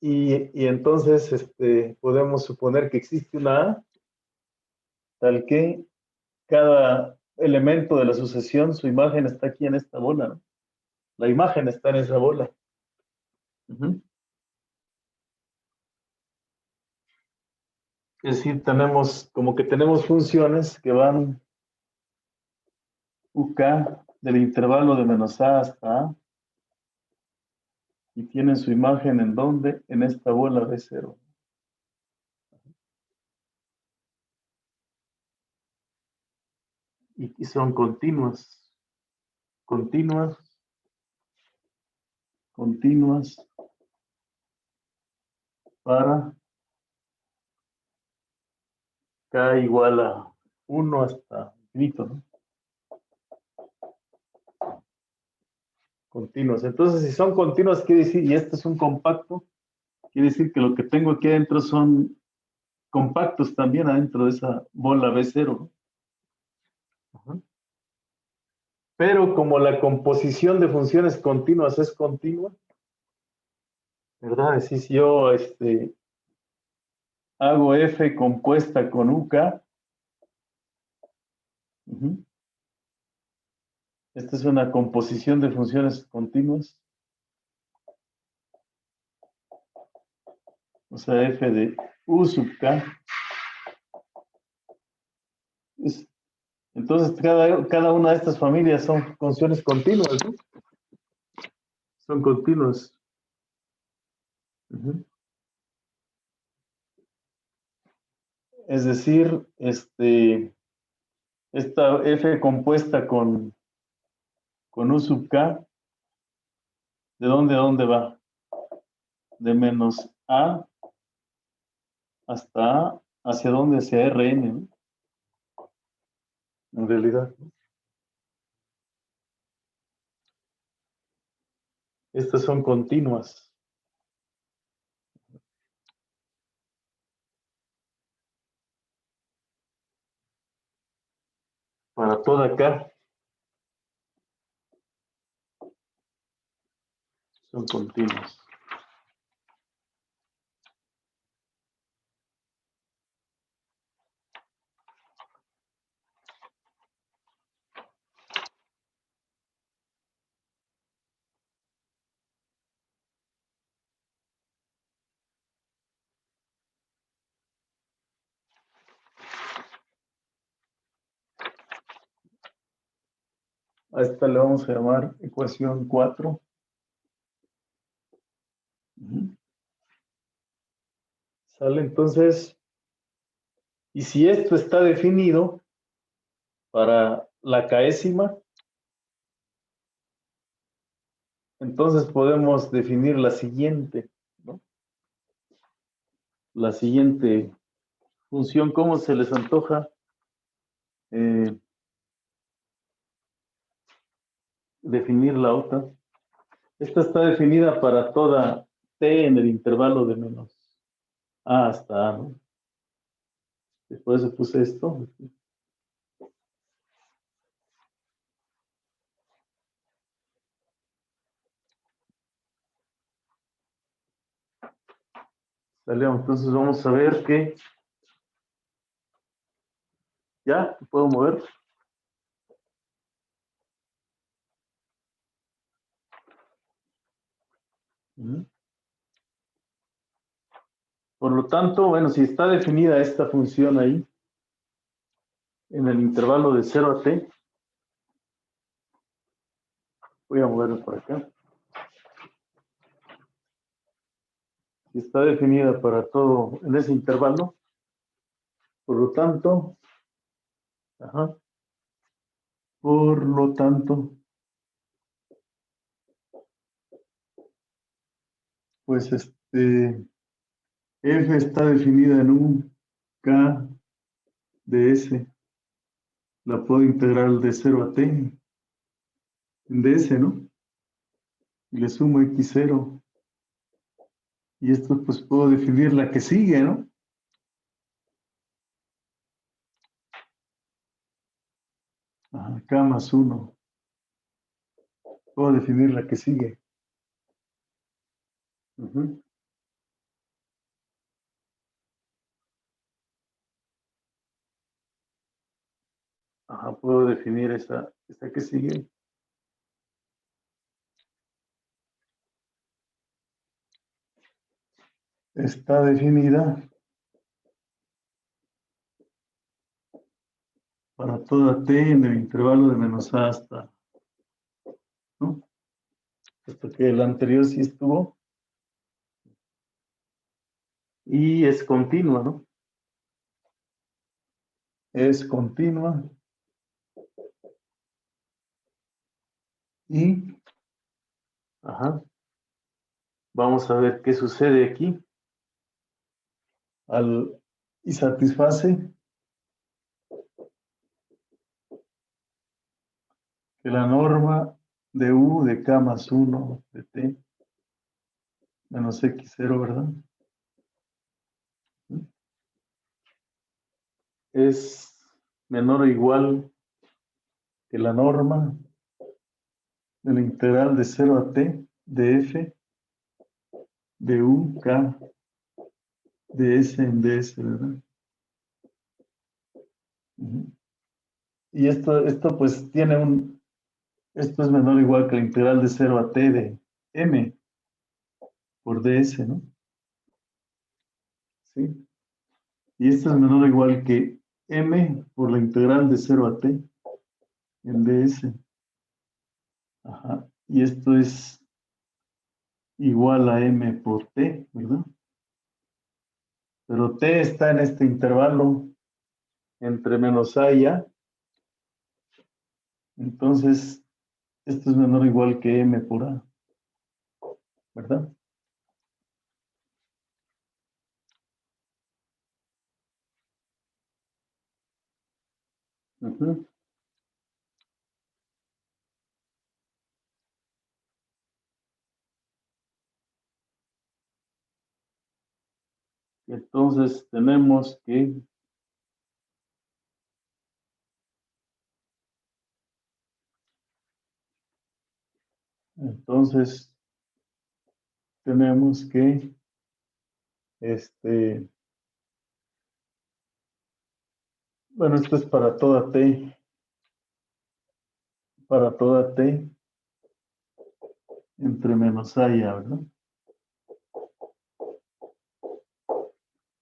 Y entonces podemos suponer que existe una A, tal que cada elemento de la sucesión, su imagen está aquí en esta bola, ¿no? La imagen está en esa bola. Uh-huh. Es decir, como que tenemos funciones que van UK del intervalo de menos A hasta A y tienen su imagen en donde, en esta bola B0. Y son continuas, continuas, continuas para K igual a 1 hasta infinito, ¿no? Continuas. Entonces, si son continuas, quiere decir, y este es un compacto, quiere decir que lo que tengo aquí adentro son compactos también adentro de esa bola B0, ¿no? Ajá. Pero como la composición de funciones continuas es continua, ¿verdad? Es decir, si yo hago F compuesta con UK, esta es una composición de funciones continuas, o sea, F de U sub K. Entonces, cada una de estas familias son funciones continuas, ¿no? Son continuas. Es decir, esta F compuesta con U sub K, ¿de dónde a dónde va? De menos A hasta A, ¿hacia dónde? Hacia Rn, ¿no? En realidad. Estas son continuas. Para toda K. son continuos. A esta le vamos a llamar ecuación 4. Sale entonces, y si esto está definido para la késima, entonces podemos definir la siguiente, ¿no? La siguiente función, ¿cómo se les antoja? Definir la otra. Esta está definida para toda t en el intervalo de menos a hasta a, ¿no? Después puse esto. Salió, entonces vamos a ver que ya puedo mover. Por lo tanto, bueno, si está definida esta función ahí, en el intervalo de 0 a t, voy a moverlo por acá. Si está definida para todo en ese intervalo, por lo tanto, pues f está definida en un k de s, la puedo integrar de 0 a t, en ds, ¿no? Y le sumo x0. Y esto pues puedo definir la que sigue, ¿no? K más 1. Puedo definir la que sigue. Puedo definir esta que sigue. Está definida para toda t en el intervalo de menos a hasta, ¿no? Hasta que el anterior sí estuvo. Y es continua, ¿no? Es continua. Y, vamos a ver qué sucede aquí. Y satisface que la norma de u de k más 1 de t menos x0, ¿verdad? Es menor o igual que la norma de la integral de 0 a t de f de u k de s en ds, ¿verdad? Y esto pues tiene esto es menor o igual que la integral de 0 a t de m por ds, ¿no? Sí. Y esto es menor o igual que m por la integral de 0 a t en ds. Y esto es igual a m por t, ¿verdad? Pero t está en este intervalo entre menos a y a. Entonces, esto es menor o igual que m por a, ¿verdad? Entonces, tenemos que tenemos que, bueno, esto es para toda T, entre menos A y A, ¿verdad?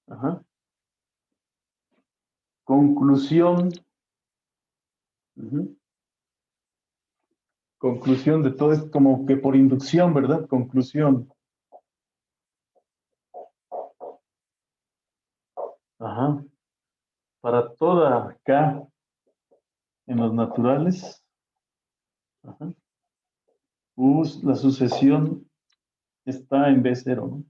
Ajá. Conclusión. Ujú. Conclusión de todo es como que por inducción, ¿verdad? Conclusión. Ajá. Para toda K en los naturales, ajá, la sucesión está en B0, ¿no?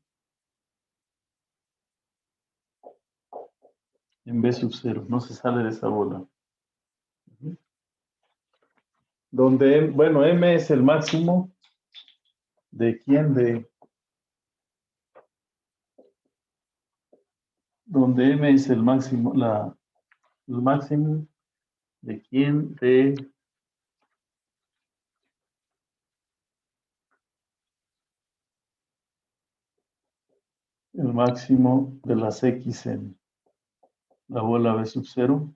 En B sub 0, no se sale de esa bola. Ujú. Donde, bueno, M es el máximo de quién, donde M es el máximo, el máximo de quién, el máximo de las X en la bola B sub 0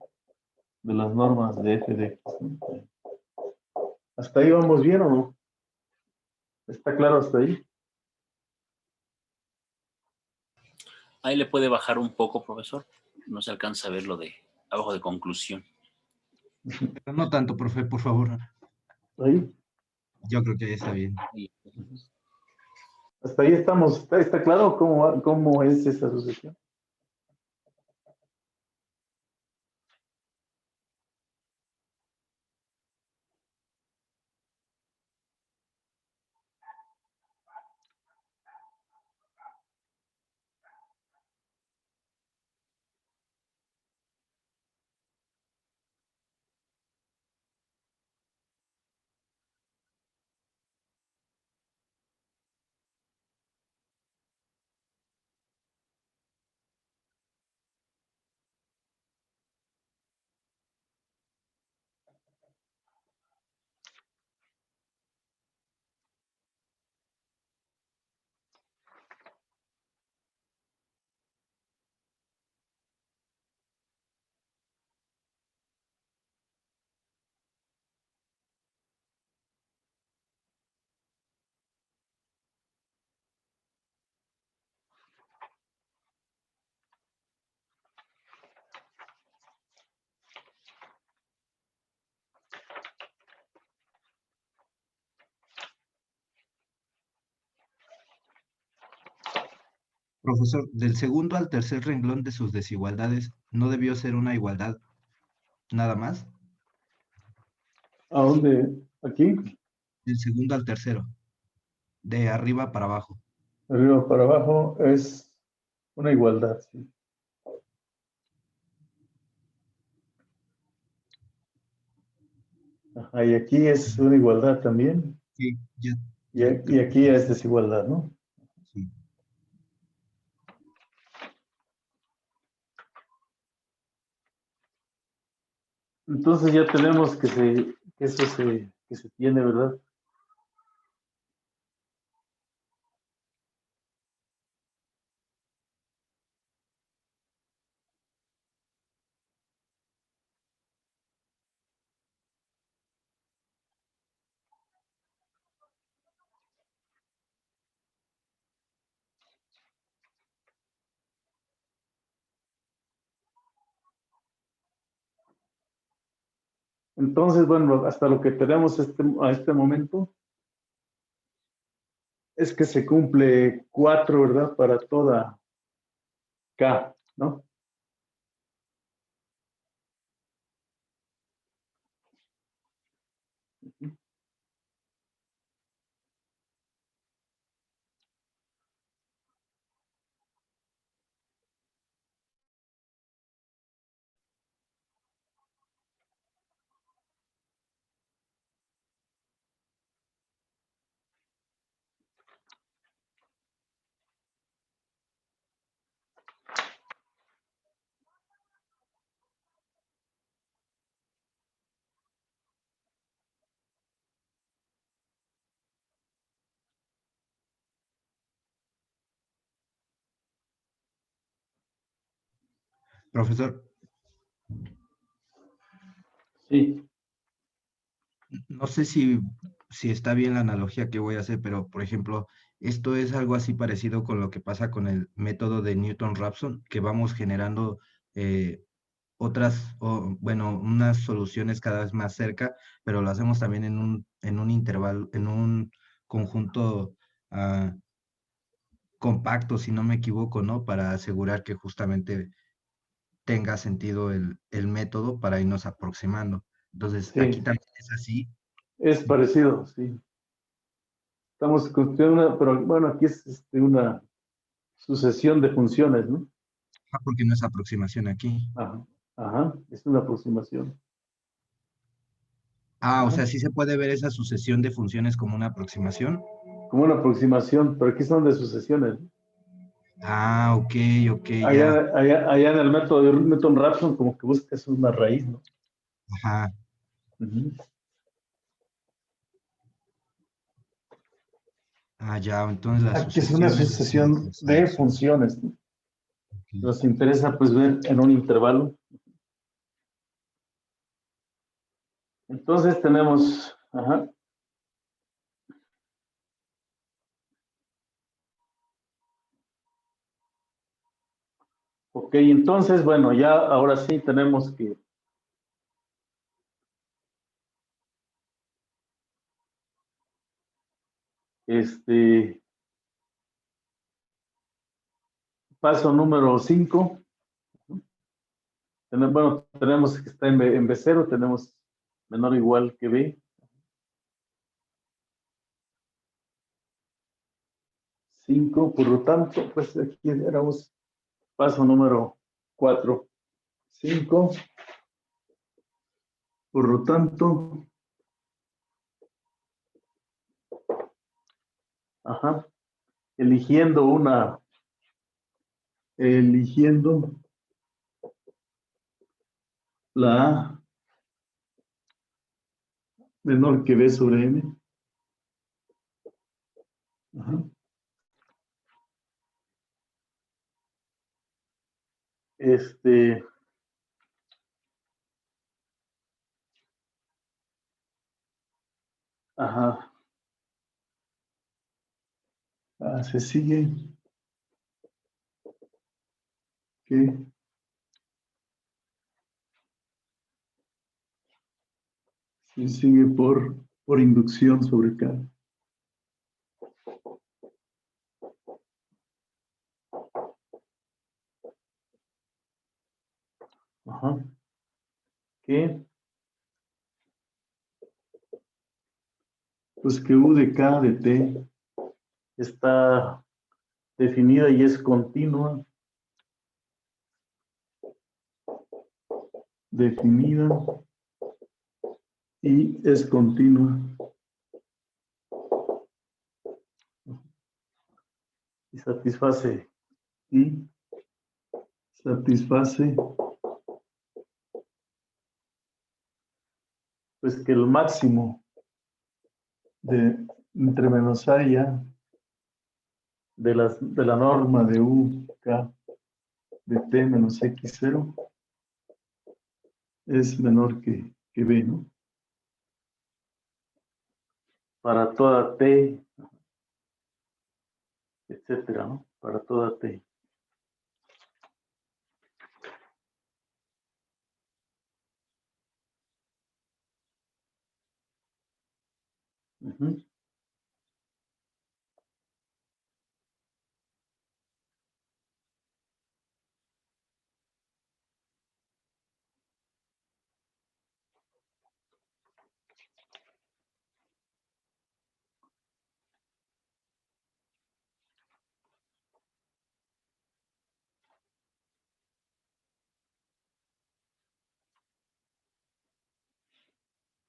de las normas de f de X, ¿no? ¿Hasta ahí vamos bien o no? ¿Está claro hasta ahí? Ahí le puede bajar un poco, profesor. No se alcanza a ver lo de abajo de conclusión. Pero no tanto, profe, por favor. ¿Ahí? Yo creo que ya está bien. ¿Hasta ahí estamos? ¿Está claro cómo es esa sucesión? Profesor, del segundo al tercer renglón de sus desigualdades, ¿no debió ser una igualdad nada más? ¿A dónde? ¿Aquí? Del segundo al tercero, de arriba para abajo. Arriba para abajo es una igualdad, sí. Ajá, y aquí es una igualdad también. Sí, ya, Y, ya y creo que aquí es desigualdad, ¿no? sí. Entonces ya tenemos que que se tiene, ¿verdad? Entonces, bueno, hasta lo que tenemos a este momento es que se cumple 4, ¿verdad? Para toda K, ¿no? Profesor, Sí, no sé si está bien la analogía que voy a hacer, pero por ejemplo, esto es algo así parecido con lo que pasa con el método de Newton-Raphson, que vamos generando bueno, unas soluciones cada vez más cerca, pero lo hacemos también en un intervalo, en un conjunto ah, compacto, si no me equivoco, ¿no? Para asegurar que justamente tenga sentido el método para irnos aproximando. Entonces, aquí sí, también es así, es parecido, sí. Estamos construyendo una, pero bueno, aquí es una sucesión de funciones, ¿no? porque no es aproximación aquí. Ajá, ajá, es una aproximación. Ah, o Ajá, sea, sí se puede ver esa sucesión de funciones como una aproximación. como una aproximación, pero aquí son de sucesiones, ¿no? Ah, ok, ok, ya. Allá en el método de Newton-Raphson, como que buscas una raíz, ¿no? Ajá. Ujú. Ah, ya, entonces las Aquí es una sucesiones así sucesión de inversadas. funciones, ¿no? Ok. Nos interesa pues ver en un intervalo. Entonces tenemos, ajá, ok, entonces, bueno, ya ahora sí tenemos que, este, paso número 5, bueno, tenemos que estar en B0, tenemos menor o igual que B. 5, por lo tanto, pues aquí éramos paso número 4. 5, por lo tanto, ajá, eligiendo la A menor que B sobre M. Ajá. Este, ajá, se sigue, que se sigue por inducción sobre K. Ajá, que, pues que U de K de T está definida y es continua, definida y es continua. Y satisface pues que el máximo de entre menos A y A de la norma de U, K de T menos X0 es menor que B, ¿no? Para toda T, etcétera, ¿no? Para toda T. Ujú.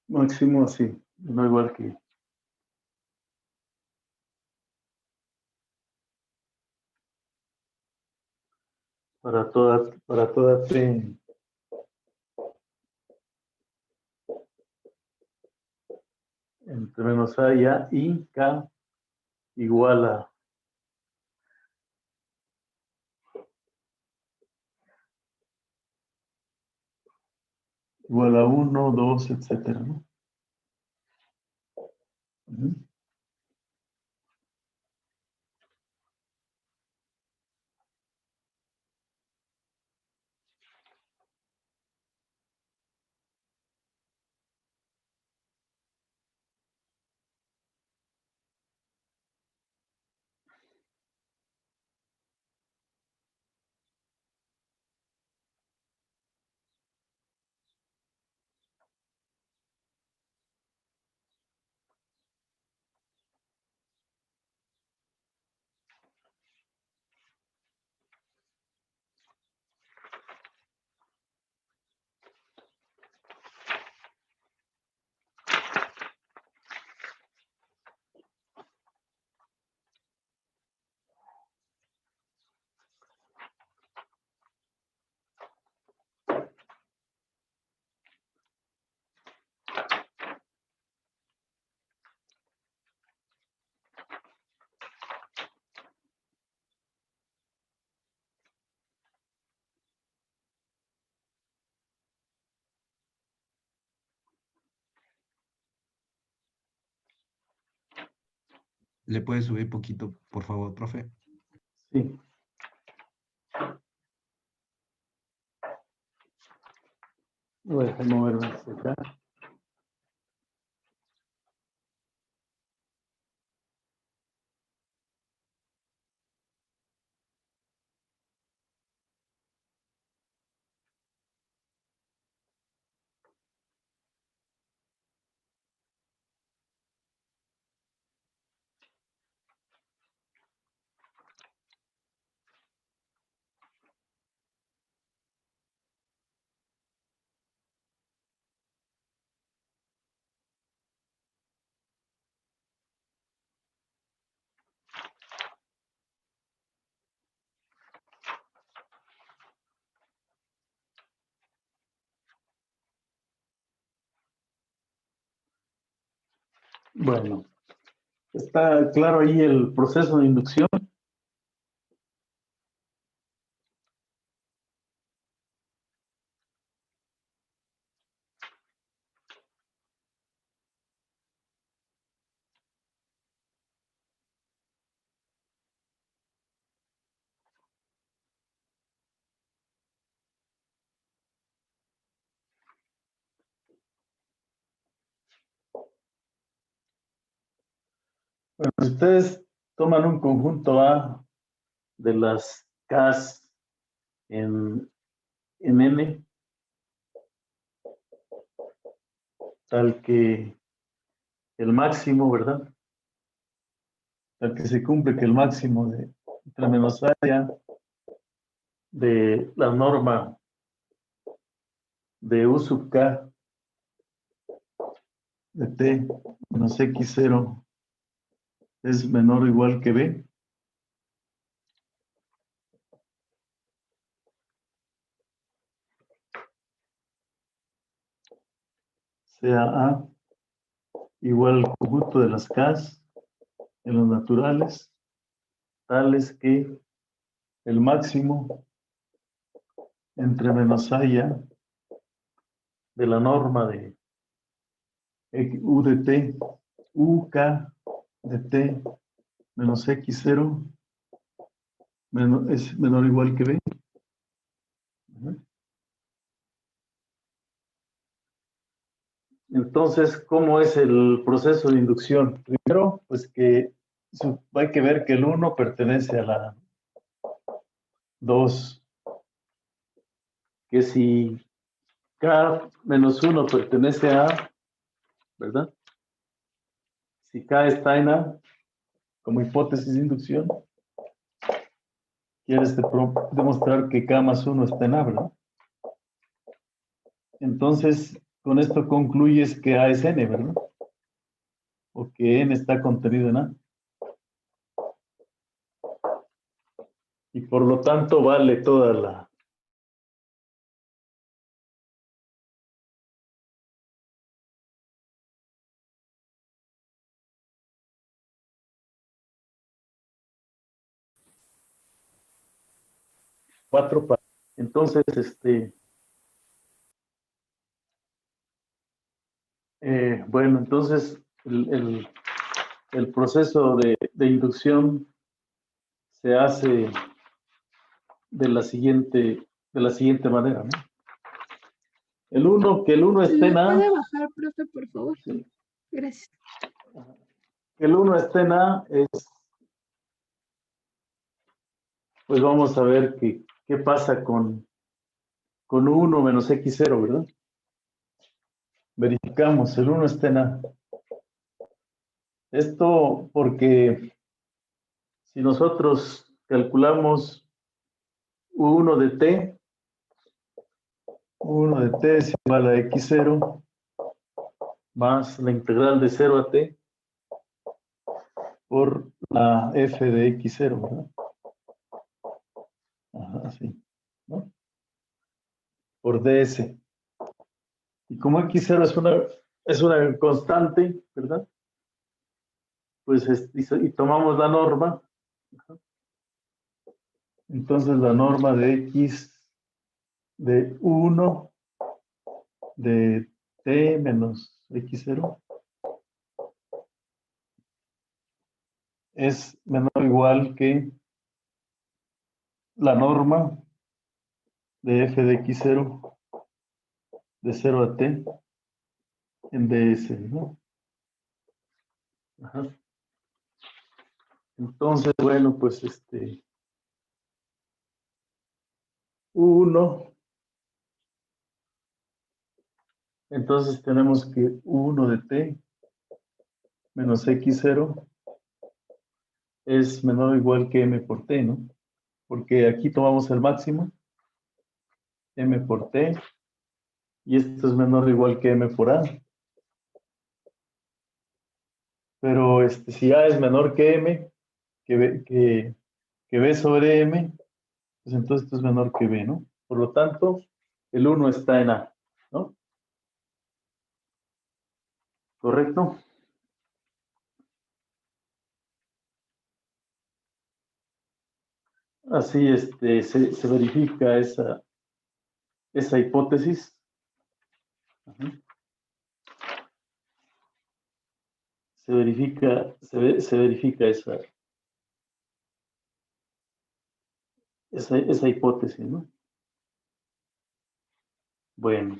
Máximo así, no igual que para toda T entre menos A y A y K igual a igual a 1, 2, etcétera, ¿no? Ujú. ¿Le puede subir poquito, por favor, profe? Sí. Voy a moverme hacia acá. Bueno, está claro ahí el proceso de inducción. Bueno, si ustedes toman un conjunto A de las Ks en N, tal que el máximo, ¿verdad? Tal que se cumple que el máximo de entre menos área de la norma de U sub K de T menos X0 es menor o igual que B, sea A igual al conjunto de las Ks en los naturales, tales que el máximo entre menos A y A de la norma de U de T, UK de T menos X0 es menor o igual que B. Entonces, ¿cómo es el proceso de inducción? Primero, pues que hay que ver que el 1 pertenece a la 2, que si K menos 1 pertenece a A, ¿verdad? Si K está en A, como hipótesis de inducción, quieres demostrar que K más 1 está en A, ¿verdad? Entonces, con esto concluyes que A es N, ¿verdad? O que N está contenido en A. Y por lo tanto vale toda la... Cuatro. Entonces, Bueno, entonces el proceso de inducción se hace de la siguiente manera, ¿no? Que el 1 esté en ¿Lo A. puede bajar, profe, por favor? Sí. Gracias. Que el 1 esté en A es, pues vamos a ver qué pasa con 1 menos x0, ¿verdad? Verificamos, el 1 está en A. Esto porque si nosotros calculamos U1 de t, U1 de t es igual a x0 más la integral de 0 a t por la f de x0, ¿verdad? Ajá, sí, ¿no? Por ds. Y como x0 es una constante, ¿verdad? Pues y tomamos la norma. Entonces la norma de x de 1 de t menos x0 es menor o igual que la norma de f de x0 de 0 a t en ds, ¿no? Ajá. Entonces, bueno, pues U1, entonces tenemos que U1 de t menos x0 es menor o igual que m por t, ¿no? Porque aquí tomamos el máximo, m por t, y esto es menor o igual que m por a. Pero si a es menor que m, que b sobre m, pues entonces esto es menor que b, ¿no? Por lo tanto, el 1 está en a, ¿no? ¿Correcto? Así se verifica esa hipótesis. Ajá. Se verifica esa hipótesis, ¿no? Bueno.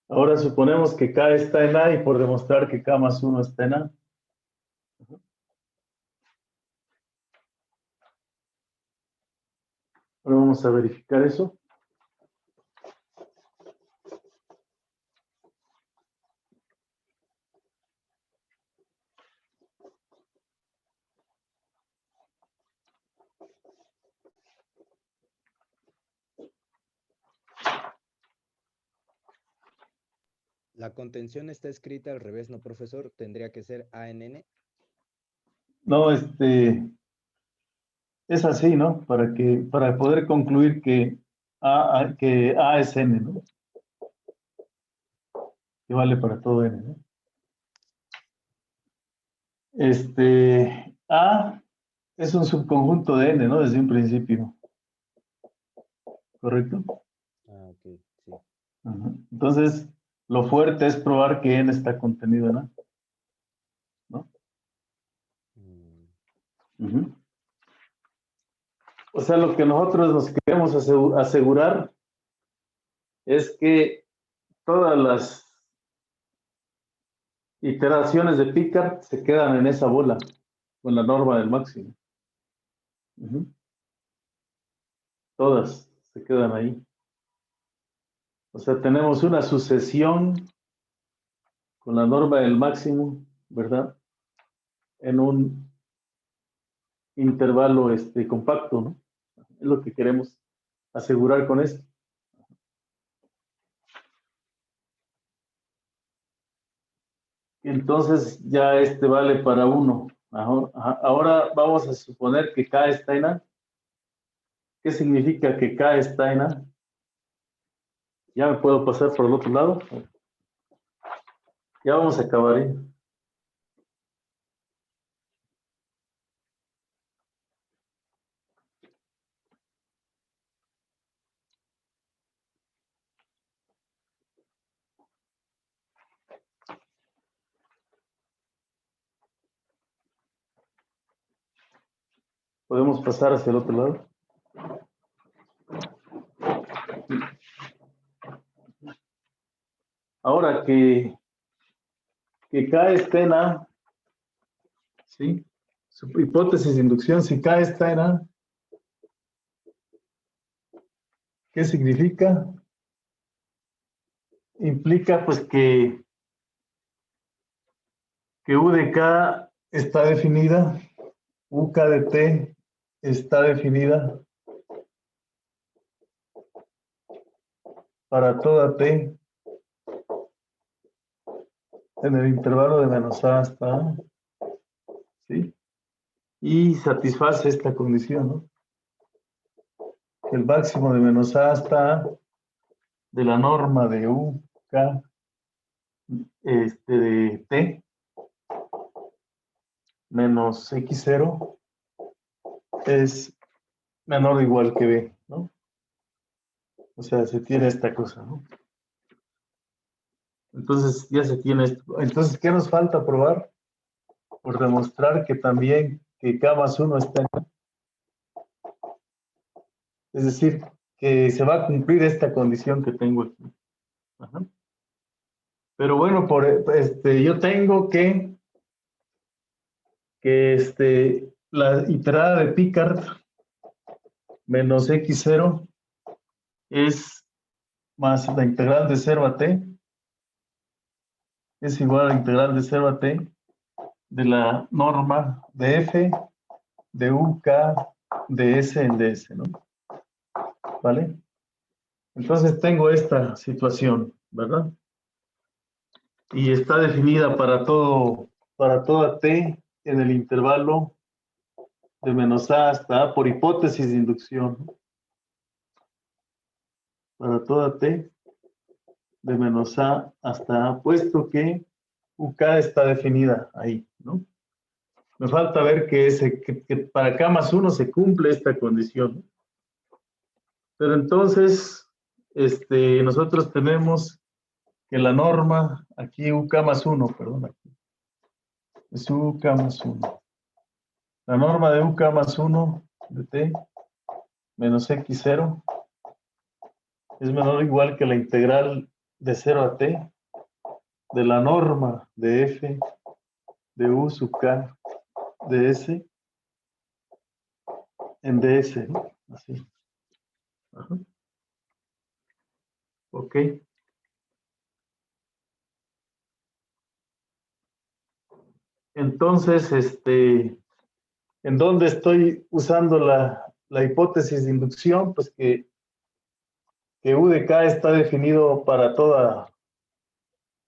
Ahora suponemos que K está en A y por demostrar que K más 1 está en A. Ahora vamos a verificar eso. La contención está escrita al revés, ¿no, profesor? Tendría que ser A en N. No, es así, ¿no? Para poder concluir que A es N, ¿no? Que vale para todo N, ¿no? A es un subconjunto de N, ¿no? Desde un principio. ¿Correcto? Ah, ok, sí. Ajá. Entonces, lo fuerte es probar que N está contenido en A, ¿no? Ujú. O sea, lo que nosotros nos queremos asegurar es que todas las iteraciones de Picard se quedan en esa bola, con la norma del máximo. Ujú. Todas se quedan ahí. O sea, tenemos una sucesión con la norma del máximo, ¿verdad? En un intervalo compacto, ¿no? Es lo que queremos asegurar con esto. Entonces ya vale para 1. Ahora vamos a suponer que K está en A. ¿Qué significa que K está en A? Ya me puedo pasar por el otro lado. Ya vamos a acabar, ¿eh? Podemos pasar hacia el otro lado. Ahora que K está en A, ¿sí? Su hipótesis de inducción, si K está en A, ¿qué significa? Implica pues que U de K está definida, UK de T está definida para toda T en el intervalo de menos A hasta A, ¿sí? Y satisface esta condición, ¿no? Que el máximo de menos A hasta A de la norma de UK de T menos X0 es menor o igual que B, ¿no? O sea, se tiene esta cosa, ¿no? Entonces ya se tiene esto. Entonces, ¿qué nos falta probar? Por demostrar que también que K más 1 está en A. Es decir, que se va a cumplir esta condición que tengo aquí. Ajá. Pero bueno, yo tengo que la iterada de Picard menos X0 es más la integral de 0 a T es igual a la integral de 0 a T de la norma de F de UK de S en DS, ¿no? ¿Vale? Entonces tengo esta situación, ¿verdad? Y está definida para toda T en el intervalo de menos A hasta A por hipótesis de inducción, ¿no? Para toda T de menos A hasta A, puesto que UK está definida ahí, ¿no? Me falta ver que para K más 1 se cumple esta condición, ¿no? Pero entonces, nosotros tenemos que la norma, aquí UK más 1, perdón, aquí, es UK más 1. La norma de UK más 1 de T menos X0 es menor o igual que la integral de 0 a T de la norma de F de U sub K de S en DS, ¿no? Así. Ajá. Ok. Entonces, ¿en dónde estoy usando la hipótesis de inducción? Pues que U de K está definido para toda,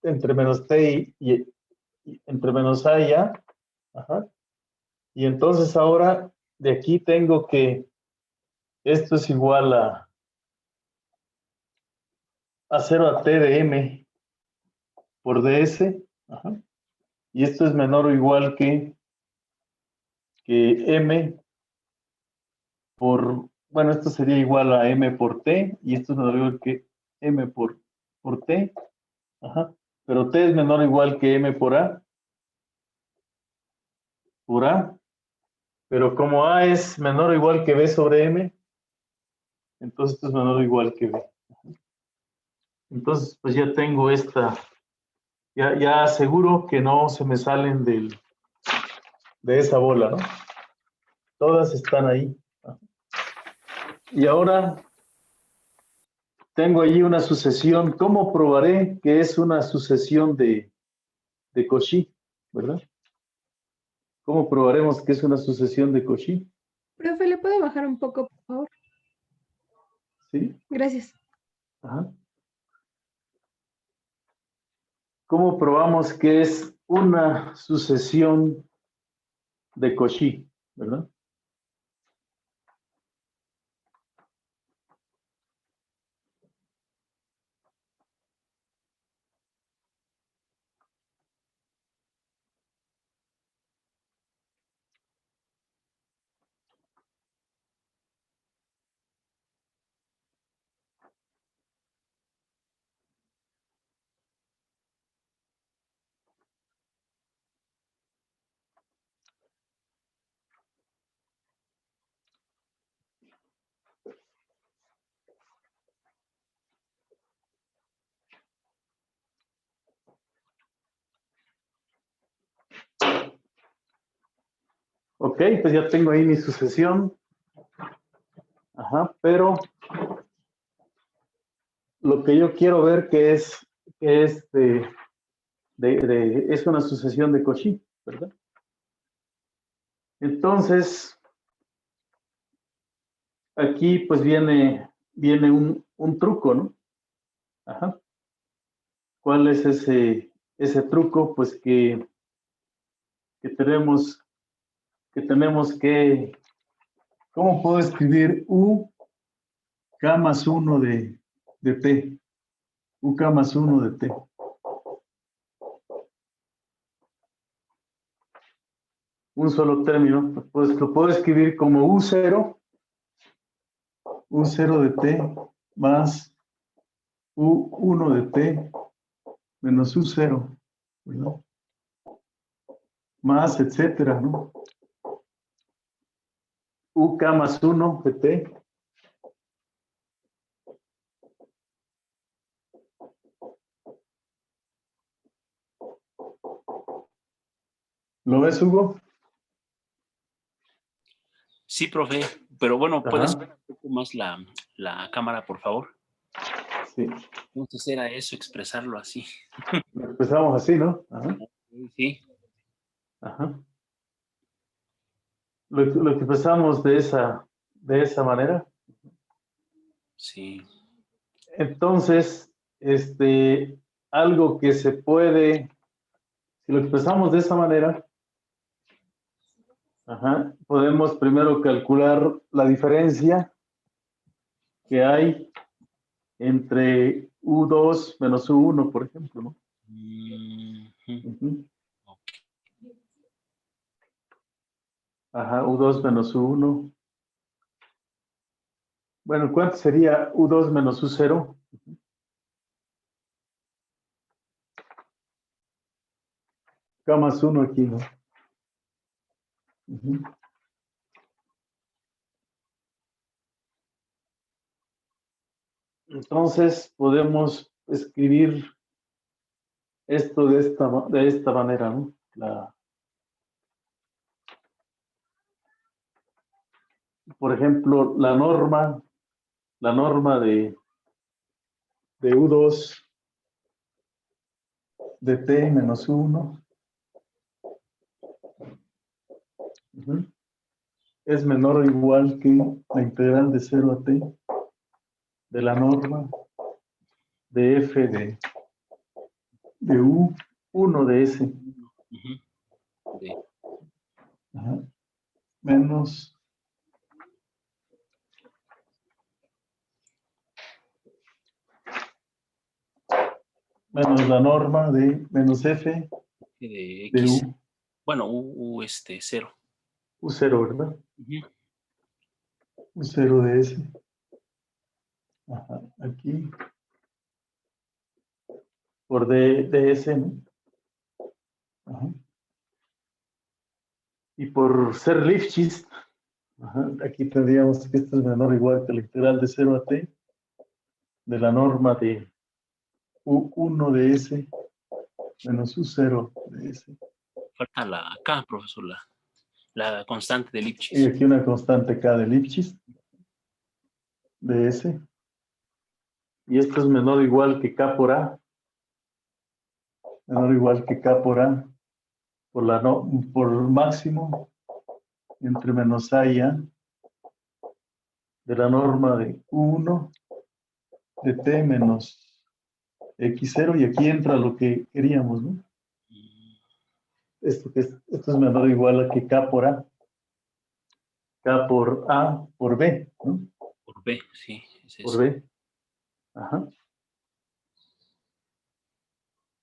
entre menos T y entre menos A y A. Ajá. Y entonces ahora de aquí tengo que esto es igual a 0 a T de M por DS. Ajá. Y esto es menor o igual que M bueno, esto sería igual a M por T, y esto es menor o igual que M por T. Ajá. Pero T es menor o igual que M por A. Pero como A es menor o igual que B sobre M, entonces esto es menor o igual que B. Entonces, pues ya tengo ya aseguro que no se me salen de esa bola, ¿no? Todas están ahí. Y ahora tengo allí una sucesión. ¿Cómo probaré que es una sucesión de Cauchy, verdad? ¿Cómo probaremos que es una sucesión de Cauchy? Profe, ¿le puede bajar un poco, por favor? ¿Sí? Gracias. Ajá. ¿Cómo probamos que es una sucesión de Cauchy, verdad? Ok, pues ya tengo ahí mi sucesión. Ajá, pero lo que yo quiero ver que es es una sucesión de Cauchy, ¿verdad? Entonces, aquí pues viene un truco, ¿no? Ajá. ¿Cuál es ese truco? Pues que tenemos que, ¿cómo puedo escribir K más 1 de T? UK más 1 de T. Un solo término, pues lo puedo escribir como U0 de T más U1 de T menos U0, ¿verdad? Más, etcétera, ¿no? UK más 1 de T. ¿Lo ves, Hugo? Sí, profe, pero bueno, ¿puedes Ajá. ver un poco más la cámara, por favor? Sí. Entonces era eso, expresarlo así. Empezamos así, ¿no? Ajá. Sí. Ajá. Lo que empezamos de esa manera. Sí. Entonces, algo que se puede, si lo expresamos de esa manera, ajá, podemos primero calcular la diferencia que hay entre U2 menos U1, por ejemplo, ¿no? Ujú. Ajá, U2 menos U1. Bueno, ¿cuánto sería U2 menos U0? K más 1 aquí, ¿no? Ujú. Entonces, podemos escribir esto de esta manera, ¿no? Por ejemplo, la norma de U2 de T menos 1 es menor o igual que la integral de 0 a T de la norma de F de U1 de S. Sí. Ajá. Menos la norma de menos F De de X. Bueno, cero. U0, ¿verdad? U0 de S. Ajá. Aquí. Por de S, ¿no? Ajá. Y por ser Lifshitz, aquí tendríamos que esto es menor o igual que la integral de 0 a T de la norma de U1 de S menos U0 de S. Falta acá, profesor, la constante de Y Lipschitz. aquí una constante K de Lipschitz de S. Y esto es menor o igual que K por A. Menor o igual que K por A. Por máximo entre menos A y A de la norma de U1 de T menos X0. Y aquí entra lo que queríamos, ¿no? Esto es menor o igual a que K por A. K por A por B, ¿no? Por B, sí. Es Por eso. B. Ajá.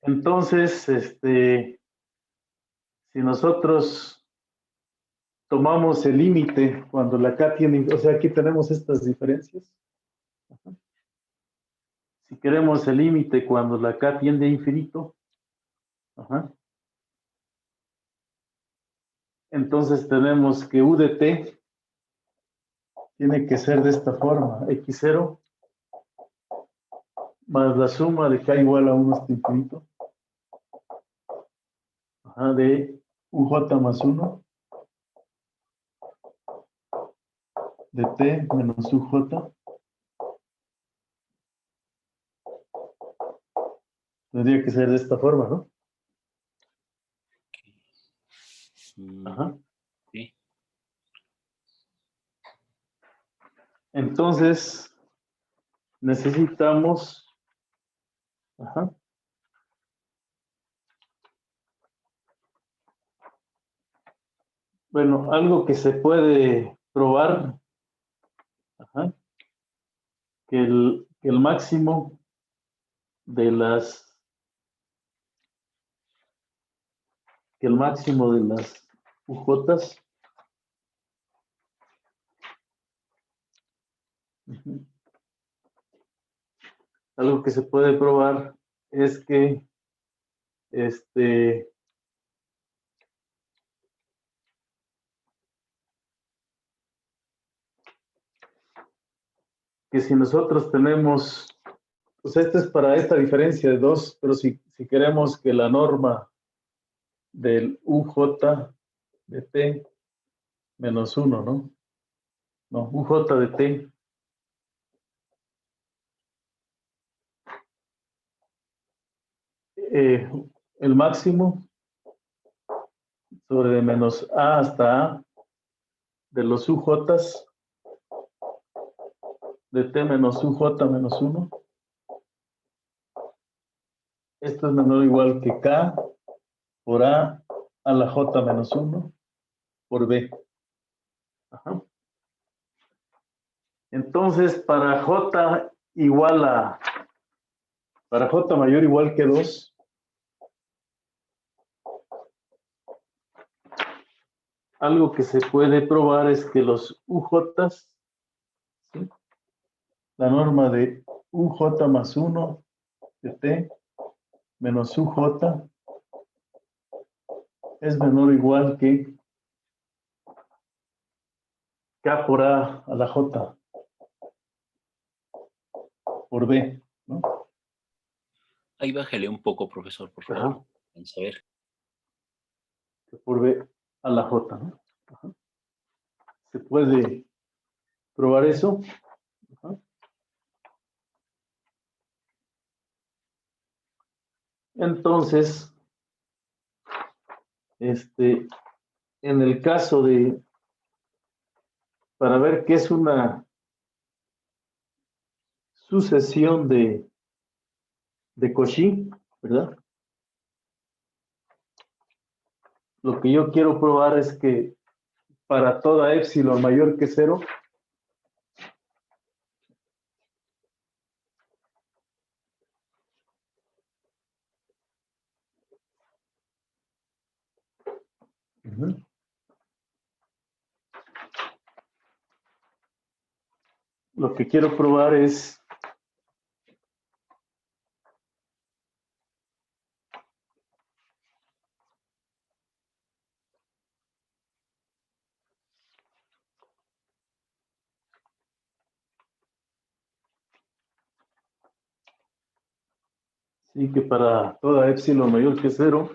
Entonces, si nosotros tomamos el límite cuando la K tiene, o sea, aquí tenemos estas diferencias. Ajá. Si queremos el límite cuando la K tiende a infinito, ajá, entonces tenemos que U de T tiene que ser de esta forma, X0 más la suma de K igual a 1 hasta infinito, ajá, de UJ más 1 de T menos UJ. Tendría que ser de esta forma, ¿no? Ajá. Sí. Entonces, necesitamos, ajá, bueno, algo que se puede probar, ajá, que el máximo de las, UJs, ujú, algo que se puede probar es que que si nosotros tenemos, pues esta es para esta diferencia de 2, pero si queremos que la norma del UJ de T menos 1, ¿no? No, UJ de T el máximo sobre de menos A hasta A de los UJs de T menos UJ menos 1. Esto es menor o igual que K por A la J menos 1 por B. Ajá. Entonces, para J mayor igual que 2, algo que se puede probar es que los UJs, ¿sí?, la norma de UJ más 1 de T menos UJ es menor o igual que K por A la J por B, ¿no? Ahí bájale un poco, profesor, por favor. Ajá. Vamos a ver. Que por B a la J, ¿no? Ajá. Se puede probar eso. Ajá. Entonces, en el caso de, para ver qué es una sucesión de Cauchy, ¿verdad? Lo que yo quiero probar es que para toda épsilon mayor que 0, lo que quiero probar es sí, que para toda épsilon mayor que 0,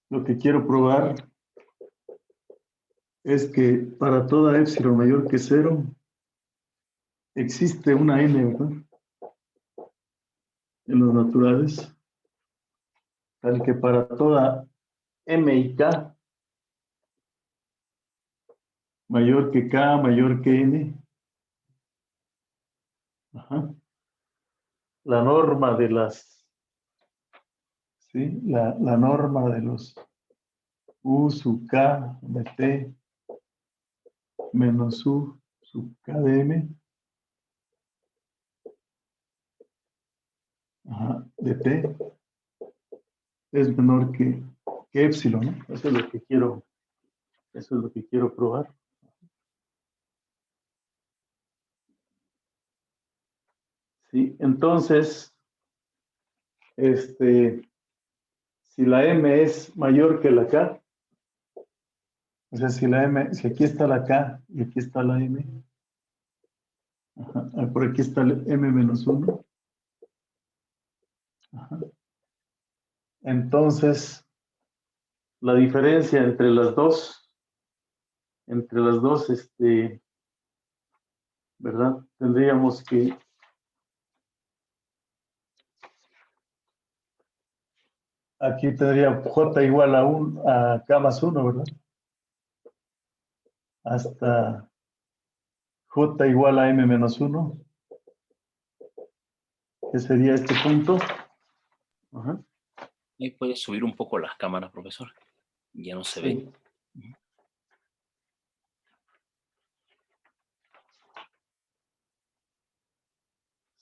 lo que quiero probar es que para toda épsilon mayor que 0 existe una n, ¿verdad?, en los naturales, tal que para toda m y k mayor que k, mayor que n, ajá, la norma de las, ¿sí?, la norma de los u sub k de t menos u sub k de m, ajá, de t es menor que épsilon, ¿no? Eso es lo que quiero probar. Sí, entonces, si la m es mayor que la k, o sea, si aquí está la k y aquí está la m, ajá, por aquí está el m menos 1, ajá, Entonces, la diferencia entre las dos, ¿verdad? Tendríamos que aquí tendría J igual a K más 1, ¿verdad? Hasta J igual a M menos 1, que sería este punto. Ajá. Ahí puede subir un poco las cámaras, profesor. Ya no se ve. Sí.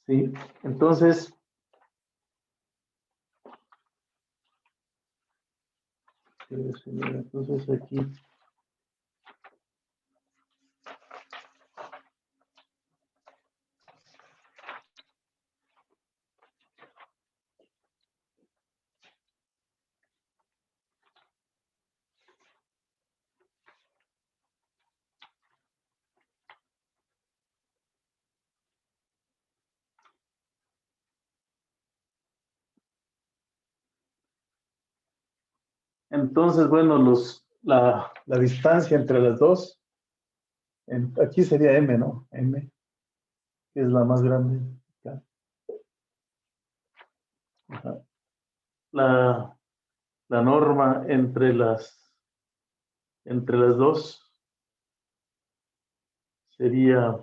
Sí, entonces, aquí. Entonces, bueno, la distancia entre las dos, aquí sería M, ¿no? M, que es la más grande. Acá. Ajá. La norma entre las dos sería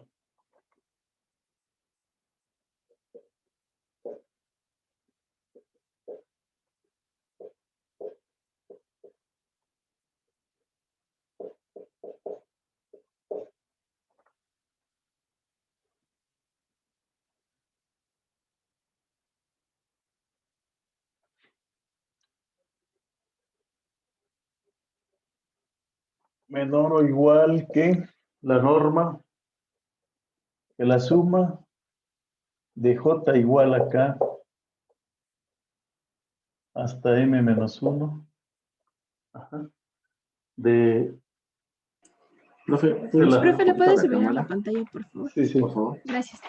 menor o igual que la norma, que la suma de J igual a K hasta M menos 1. Ajá. Profe, Profe, ¿le puedes subir a cámara? la pantalla, por favor? Sí, sí. Por favor. Gracias.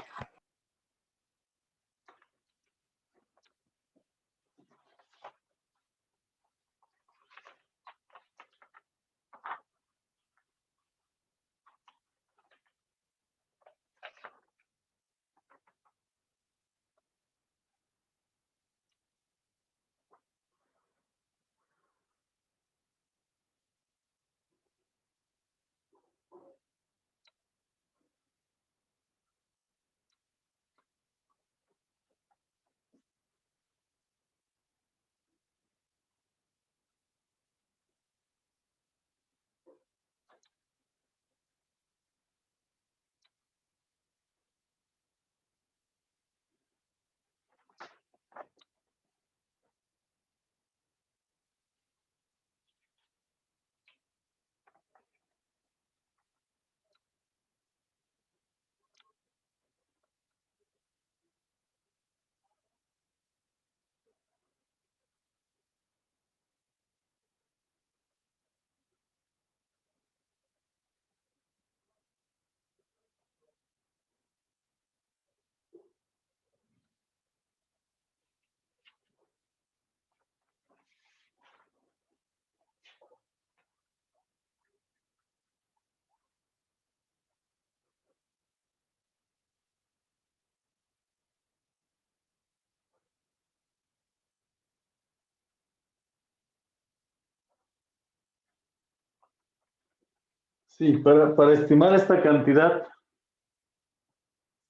Sí, para estimar esta cantidad,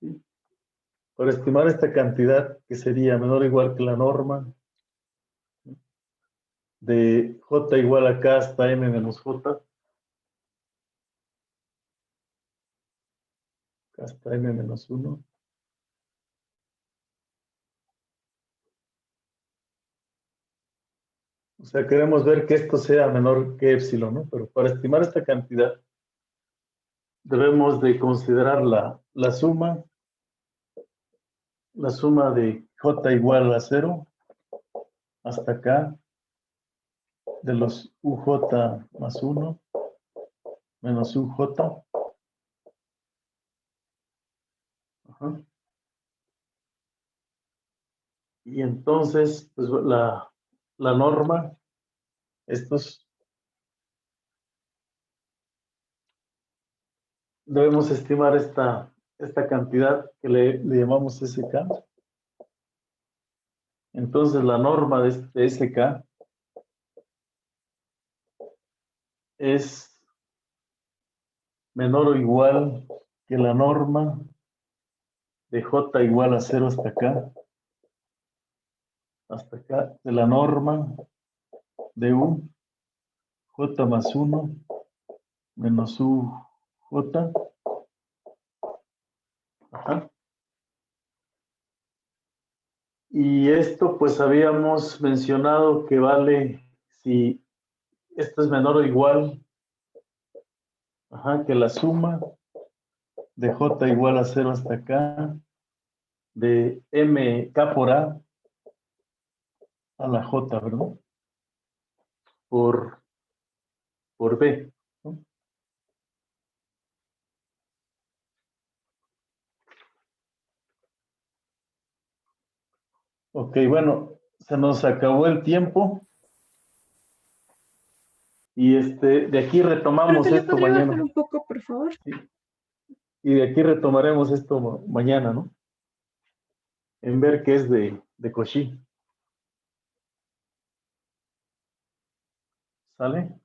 ¿sí? Para estimar esta cantidad que sería menor o igual que la norma de J igual a K hasta M menos J, hasta M menos 1. O sea, queremos ver que esto sea menor que epsilon, ¿no? Pero para estimar esta cantidad, debemos de considerar la suma de J igual a 0 hasta acá, de los UJ más 1 menos UJ. Ajá. Y entonces, pues la norma, estos debemos estimar esta cantidad que le llamamos SK. Entonces la norma de este SK es menor o igual que la norma de J igual a 0 hasta acá, de la norma de U, J más 1 menos U, J. Ajá. Y esto pues habíamos mencionado que vale si esto es menor o igual, ajá, que la suma de J igual a 0 hasta acá, de MK por A la J, ¿verdad? Por B, ¿no? Ok, bueno, se nos acabó el tiempo y de aquí retomamos Profe, ¿le esto podría bajar mañana. un poco, por favor? Sí. Y de aquí retomaremos esto mañana, ¿no? En ver qué es de Cauchy. ¿Sale?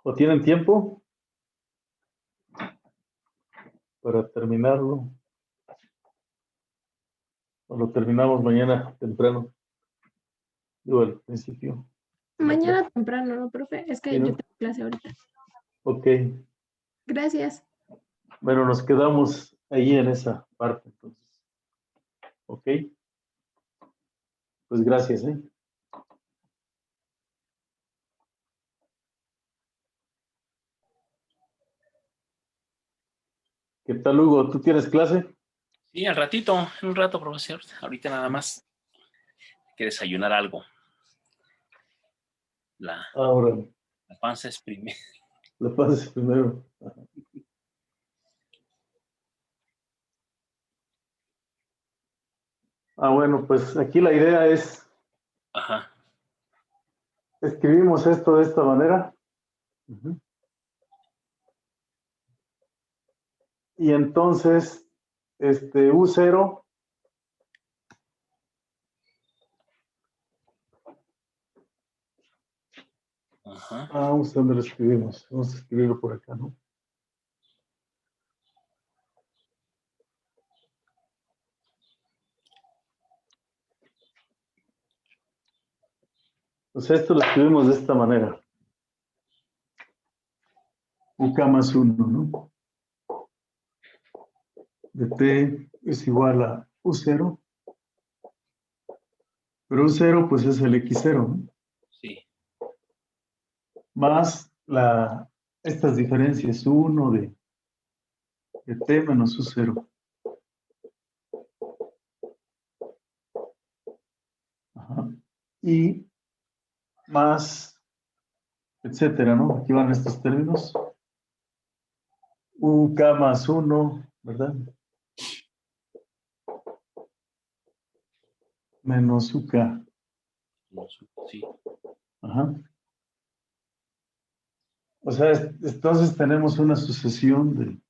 ¿O tienen tiempo para terminarlo? ¿O lo terminamos mañana temprano? Digo, al principio. Mañana temprano, ¿no, profe? Es que ¿Sí, yo no? tengo clase ahorita. Ok. Gracias. Bueno, nos quedamos ahí en esa parte, entonces. Ok. Pues gracias, ¿eh? ¿Qué tal, Hugo? ¿Tú tienes clase? Sí, al ratito, en un rato, profesor. Ahorita nada más. Hay que desayunar algo. La Ahora, panza es primero. lo pases primero. Ajá. Bueno, pues aquí la idea es, Ajá. escribimos esto de esta manera. Ujú. Y entonces, U0, Ajá. vamos a ver dónde lo escribimos. Vamos a escribirlo por acá, ¿no? Pues esto lo escribimos de esta manera. UK más 1, ¿no? De T es igual a U0, pero U0 pues es el X0, ¿no? Sí. Más estas diferencias, 1 de T menos U0. Ajá. Y más, etcétera, ¿no? Aquí van estos términos. UK más 1, ¿verdad? Menos UK. Sí. Ajá. O sea, entonces tenemos una sucesión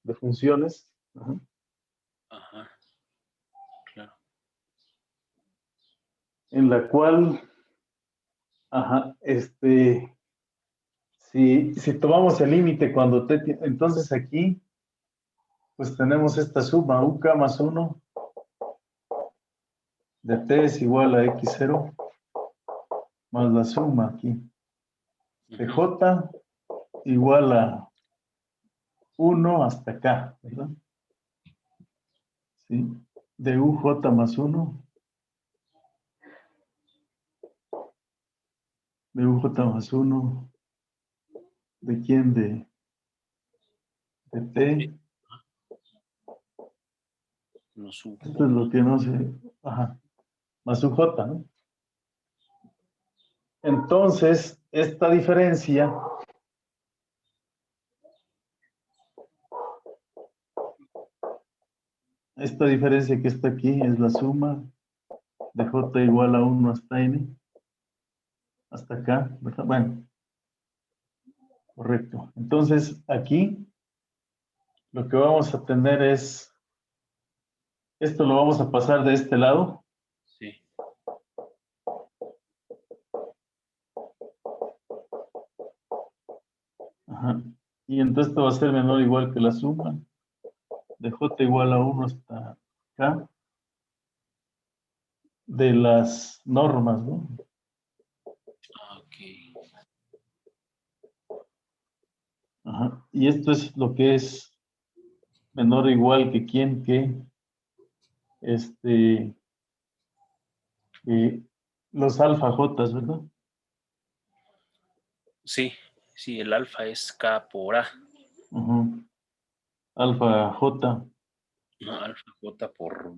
de funciones. Ajá. Ajá. Claro. En la cual, ajá, si tomamos el límite cuando T, entonces aquí, pues tenemos esta suma, UK más 1 de T es igual a X0 más la suma aquí de J igual a 1 hasta acá, ¿verdad? ¿Sí? de UJ más 1. De UJ más 1. ¿De quién? De T. No subo. Esto es lo que no sé. Ajá. Más UJ, ¿no? Entonces, esta diferencia que está aquí es la suma de J igual a 1 hasta N. Hasta acá, ¿verdad? Bueno, correcto. Entonces, aquí lo que vamos a tener es, esto lo vamos a pasar de este lado. Sí. Ajá. Y entonces esto va a ser menor o igual que la suma de J igual a 1 hasta acá de las normas, ¿no? Ok. Ajá. Y esto es lo que es menor o igual que quién, que los alfa J, ¿verdad? Sí, sí, el alfa es K por A. Ajá. Alfa J No, alfa J por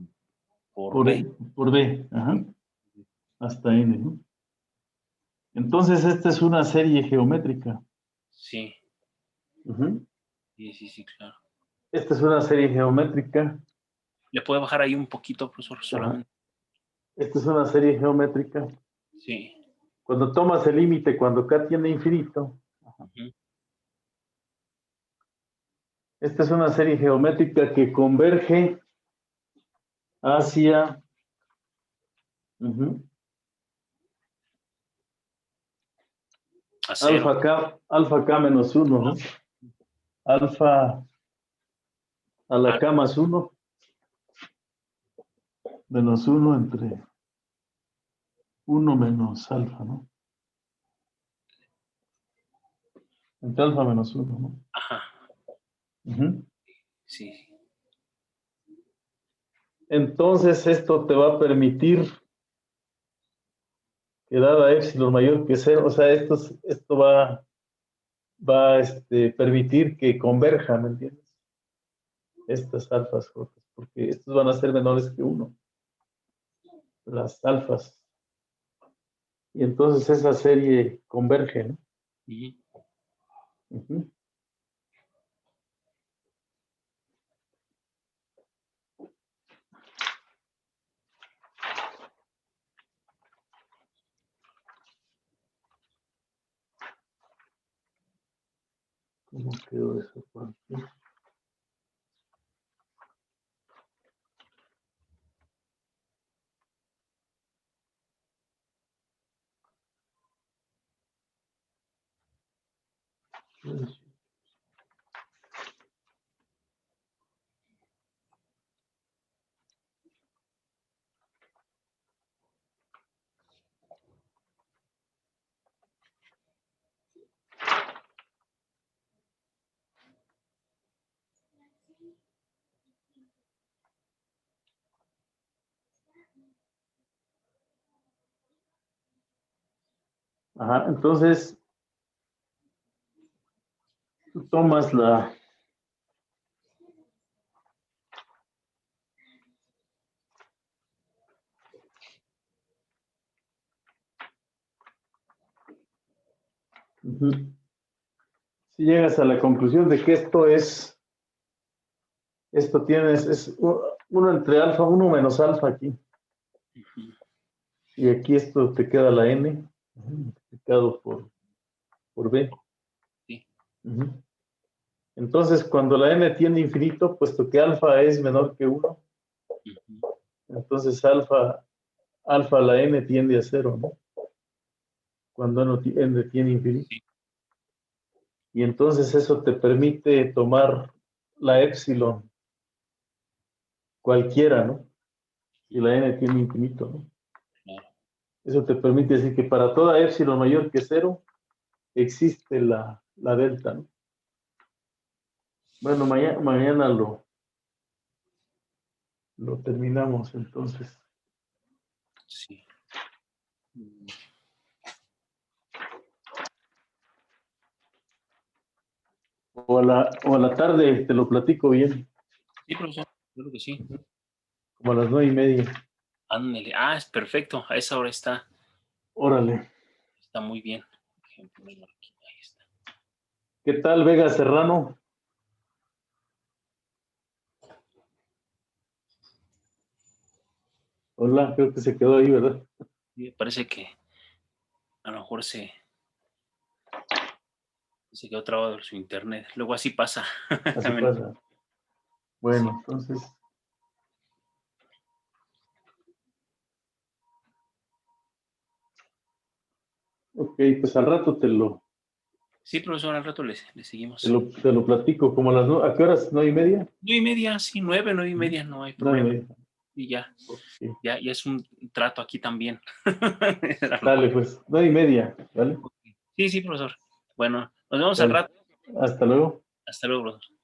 por, B. por B, ajá, hasta N, ¿no? Entonces, esta es una serie geométrica. Sí, Ujú. sí, claro. Esta es una serie geométrica. ¿Le puede bajar ahí un poquito, profesor? Ajá. Solamente. Esta es una serie geométrica. Sí. Cuando tomas el límite, cuando K tiende a infinito, Ujú. esta es una serie geométrica que converge hacia A cero. alfa K menos 1, ¿no? Alfa a la K más 1, menos 1 entre 1 menos alfa, ¿no? Entre alfa menos 1, ¿no? Ajá. Ujú. Sí. Entonces, esto te va a permitir que dada epsilon mayor que 0, o sea, esto va a permitir que converjan, ¿me entiendes? Estas alfas J, porque estos van a ser menores que 1, las alfas. Y entonces esa serie converge, ¿no? Ujú. ¿Cómo quedó esa parte? Ajá, entonces tú tomas la... Ujú. Si llegas a la conclusión de que esto tienes, es 1 entre alfa, 1 menos alfa aquí. Y aquí esto te queda la n, multiplicado por b. Sí. Ujú. Entonces, cuando la n tiende a infinito, puesto que alfa es menor que 1, entonces alfa a la n tiende a 0, ¿no? Cuando n tiene infinito. Sí. Y entonces eso te permite tomar la epsilon cualquiera, ¿no? Y la n tiene infinito, ¿no? Claro. Eso te permite decir que para toda epsilon mayor que 0 existe la delta, ¿no? Bueno, mañana lo terminamos entonces. Sí. O a la tarde te lo platico bien, Sí, profesor, creo que sí. como a las 9:30. Ándale. Ah, es perfecto. A esa hora está Órale. muy bien. Déjenme ponerlo aquí. Ahí está. ¿Qué tal, Vega Serrano? Hola, creo que se quedó ahí, ¿verdad? Sí, parece que a lo mejor se quedó trabado su internet. Luego así pasa. Así pasa. Bueno, entonces, ok, pues al rato Sí, profesor, al rato le seguimos. te lo platico, como a las ¿a qué horas? ¿9:30? 9:30, sí, 9:30, no hay problema. 9:30. Y ya, Ok. ya es un trato aquí también. Dale, pues, 9:30, ¿vale? Sí, sí, profesor. Bueno, nos vemos al Dale. rato. Hasta luego. Hasta luego, profesor.